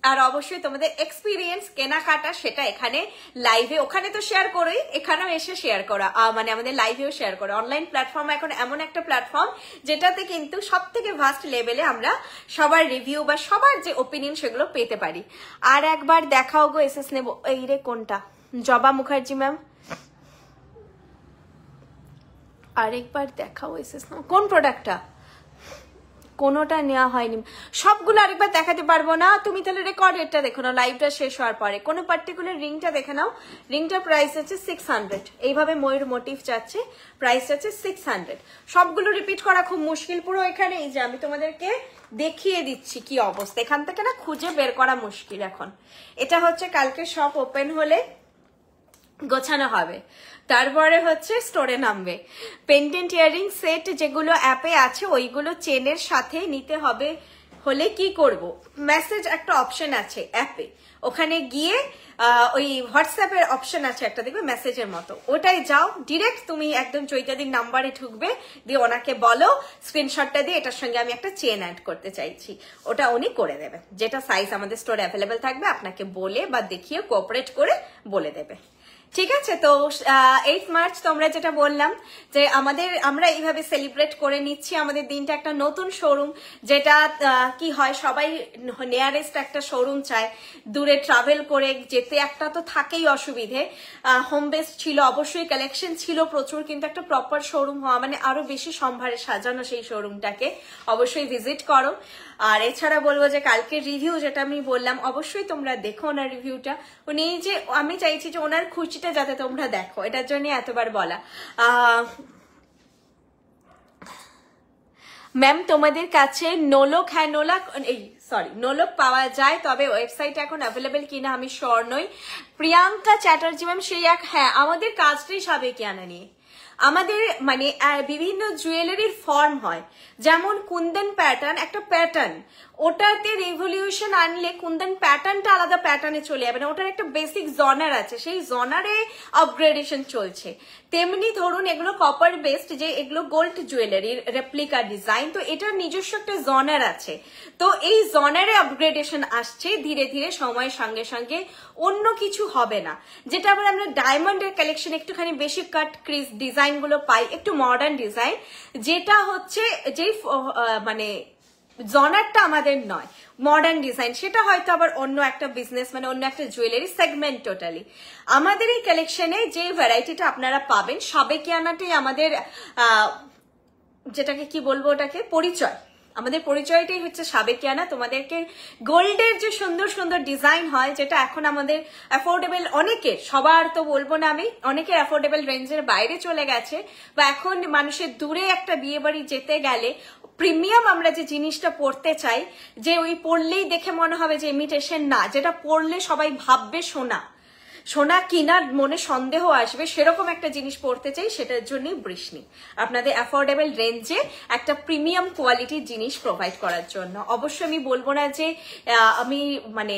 আর অবশ্যই তোমাদের এক্সপিরিয়েন্স কেনাকাটা সেটা এখানে লাইভে, ওখানে তো শেয়ার করোই, এখানেও এসে শেয়ার করো, মানে আমাদের লাইভেও শেয়ার করো। অনলাইন প্ল্যাটফর্ম এখন এমন একটা প্ল্যাটফর্ম যেটাতে কিন্তু সব থেকে ভাস্ট লেভেলে আমরা সবার রিভিউ বা সবার যে ওপিনিয়ন সেগুলো পেতে পারি। আর একবার দেখাও গো এসএস নেব, এই রে কোনটা, জবা মুখার্জি ম্যাম, আরেকবার দেখাও এসএস নেব, কোন প্রোডাক্টটা, কোনোটা নেওয়া হয়নি, সবগুলো আরেকবার দেখাতে পারবো না। তুমি তাহলে রেকর্ডেরটা দেখো না, লাইভটা শেষ হওয়ার পরে। কোনো পার্টিকুলার রিংটা দেখে নাও, রিংটার প্রাইস আছে 600, এইভাবে ময়ূর মোটিভ যাচ্ছে, প্রাইস আছে 600। সবগুলো রিপিট করা খুব মুশকিল, পুরো এখানে এই যে আমি তোমাদেরকে দেখিয়ে দিচ্ছি কি অবস্থা, এখান থেকে না খুঁজে বের করা মুশকিল এখন। এটা হচ্ছে কালকে শপ ওপেন হলে গোছানো হবে, তারপরে হচ্ছে স্টোরে নামবে। পেন্ডেন্ট ইয়ারিং সেট যেগুলো অ্যাপে আছে ওইগুলো চেনের সাথে নিতে হবে। হলে কি করব, মেসেজ একটা অপশন আছে অ্যাপে, ওখানে গিয়ে ওই হোয়াটসঅ্যাপের অপশন আছে একটা, দেখবে মেসেজের মতো, ওটাই যাও ডিরেক্ট তুমি একদম চৈতাদির নাম্বারে ঢুকবে, দিয়ে ওনাকে বলো স্ক্রিনশটটা দিয়ে এটার সঙ্গে আমি একটা চেন অ্যাড করতে চাইছি, ওটা উনি করে দেবে। যেটা সাইজ আমাদের স্টোরে অ্যাভেলেবেল থাকবে আপনাকে বলে বা দেখিয়ে কোঅপারেট করে বলে দেবে। ঠিক আছে, তো 8 মার্চ তোমরা যেটা বললাম যে আমরা এইভাবে সেলিব্রেট করে নিচ্ছি আমাদের দিনটা। একটা নতুন শোরুম, যেটা কি হয় সবাই নিয়ারেস্ট একটা শোরুম চায়, দূরে ট্রাভেল করে যেতে একটা তো থাকেই অসুবিধে। হোম বেস ছিল অবশ্যই, কালেকশন ছিল প্রচুর, কিন্তু একটা প্রপার শোরুম হওয়া মানে আরো বেশি সম্ভারে সাজানো সেই শোরুমটাকে, অবশ্যই ভিজিট করো। আর এছাড়া বলবো যে কালকের রিভিউ যেটা আমি বললাম, অবশ্যই তোমরা দেখো ওনার রিভিউটা। উনি যে আমি চাইছি যে ওনার খুশিটা যাতে তোমরা দেখো, এটার জন্য এতবার বলা। ম্যাম তোমাদের কাছে নোলক, হ্যাঁ নোলক পাওয়া যায়, তবে ওয়েবসাইট এখন অ্যাভেলেবেল কিনা আমি শিওর নই। প্রিয়াঙ্কা চ্যাটার্জি ম্যাম সেই এক, হ্যাঁ আমাদের কাজটাই সাবেকিয়ানা নিয়ে। আমাদের মানে বিভিন্ন জুয়েলারির ফর্ম হয়, যেমন কুন্দন প্যাটার্ন একটা প্যাটার্ন, ওটাতে রেভলিউশন আনলে কুন্দন প্যাটার্নটা আলাদা প্যাটার্নে চলে যাবে না, ওটার একটা বেসিক জনার আছে, সেই জনারে আপগ্রেডেশন চলছে। তেমনি ধরুন এগুলো কপার বেসড, যে এগুলো গোল্ড জুয়েলারির রেপ্লিকা ডিজাইন, তো এটার নিজস্ব একটা জনার আছে, তো এই জনারে আপগ্রেডেশন আসছে ধীরে ধীরে সময়ের সঙ্গে সঙ্গে, অন্য কিছু হবে না। যেটা আবার আমরা ডায়মন্ডের কালেকশন একটুখানি বেশি কাট ক্রিজ ডিজাইন গুলো পাই, একটু মডার্ন ডিজাইন, যেটা হচ্ছে যেই মানে জনারটা আমাদের নয়, মডার্ন ডিজাইন, সেটা হয়তো আবার অন্য একটা বিজনেস মানে অন্য একটা জুয়েলারি সেগমেন্ট টোটালি। আমাদের এই কালেকশনে যে ভ্যারাইটিটা আপনারা পাবেন, সাবেকিয়ানাটাই আমাদের যেটাকে কি বলবো, ওটাকে পরিচয়, আমাদের পরিচয়টাই হচ্ছে সাবেকিয়ানা। তোমাদেরকে গোল্ডের যে সুন্দর সুন্দর ডিজাইন হয়, যেটা এখন আমাদের অ্যাফোর্ডেবল, অনেকের, সবার তো বলবো না আমি, অনেকের অ্যাফোর্ডেবল রেঞ্জের বাইরে চলে গেছে, বা এখন মানুষের দূরে একটা বিয়ে বাড়ি যেতে গেলে প্রিমিয়াম আমরা যে জিনিসটা পরতে চাই, যে ওই পরলেই দেখে মনে হবে যে ইমিটেশন না, যেটা পরলে সবাই ভাববে সোনা কিনার মনে সন্দেহ আসবে, সেরকম একটা জিনিস পড়তে চাই, সেটার জন্যই বৃষ্ণি আপনাদের অ্যাফোর্ডেবল রেঞ্জে একটা প্রিমিয়াম কোয়ালিটির জিনিস প্রোভাইড করার জন্য। অবশ্যই আমি বলবো না যে আমি মানে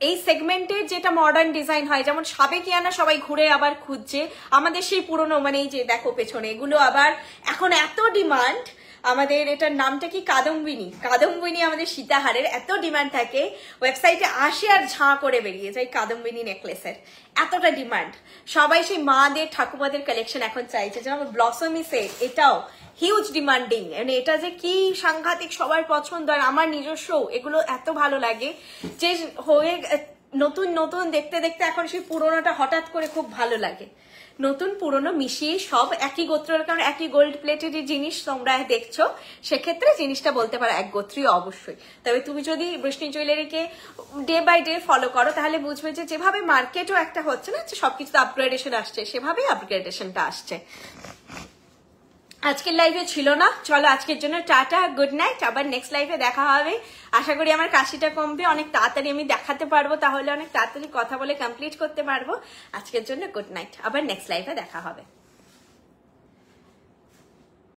এই সেগমেন্টের যেটা মডার্ন ডিজাইন হয়, যেমন সাবেকিয়ানা সবাই ঘুরে আবার খুঁজছে, আমাদের সেই পুরনো মানে এই যে দেখো পেছনে এগুলো আবার এখন এত ডিমান্ড, আমাদের এটার নামটা কি কাদম্বিনী আমাদের সীতাহারের এত ডিমান্ড থাকে, ওয়েবসাইটে আসে আর ঝাঁ করে বেরিয়ে যায় কাদম্বিনী নেকলেসের, এতটা ডিমান্ড। সবাই সেই মাদের ঠাকুমাদের কালেকশন এখন চাইছে, যেমন ব্লসমি সেট, এটাও হিউজ ডিমান্ডিং, মানে এটা যে কি সাংঘাতিক সবার পছন্দ, আর আমার নিজস্ব এগুলো এত ভালো লাগে যে হয়ে নতুন নতুন দেখতে দেখতে এখন সেই পুরোনোটা হঠাৎ করে খুব ভালো লাগে। নতুন পুরনো মিশিয়ে সব একই গোত্রের, কারণ একই গোল্ড প্লেটেড জিনিস তোমরা দেখছো, সেক্ষেত্রে জিনিসটা বলতে পারো এক গোত্রীয় অবশ্যই। তবে তুমি যদি বৃষ্ণি জুয়েলারিকে ডে বাই ডে ফলো করো, তাহলে বুঝবে যে যেভাবে মার্কেটও একটা হচ্ছে না, সবকিছু আপগ্রেডেশন আসছে, সেভাবেই আপগ্রেডেশনটা আসছে। আজকের লাইভে ছিল না, চলো আজকের জন্য টাটা, গুড নাইট, আবার নেক্সট লাইভে দেখা হবে। আশা করি আমার কাশিটা কমবে, অনেক তাড়াতাড়ি আমি দেখাতে পারবো, তাহলে অনেক তাড়াতাড়ি কথা বলে কমপ্লিট করতে পারবো। আজকের জন্য গুড নাইট, আবার নেক্সট লাইভে দেখা হবে।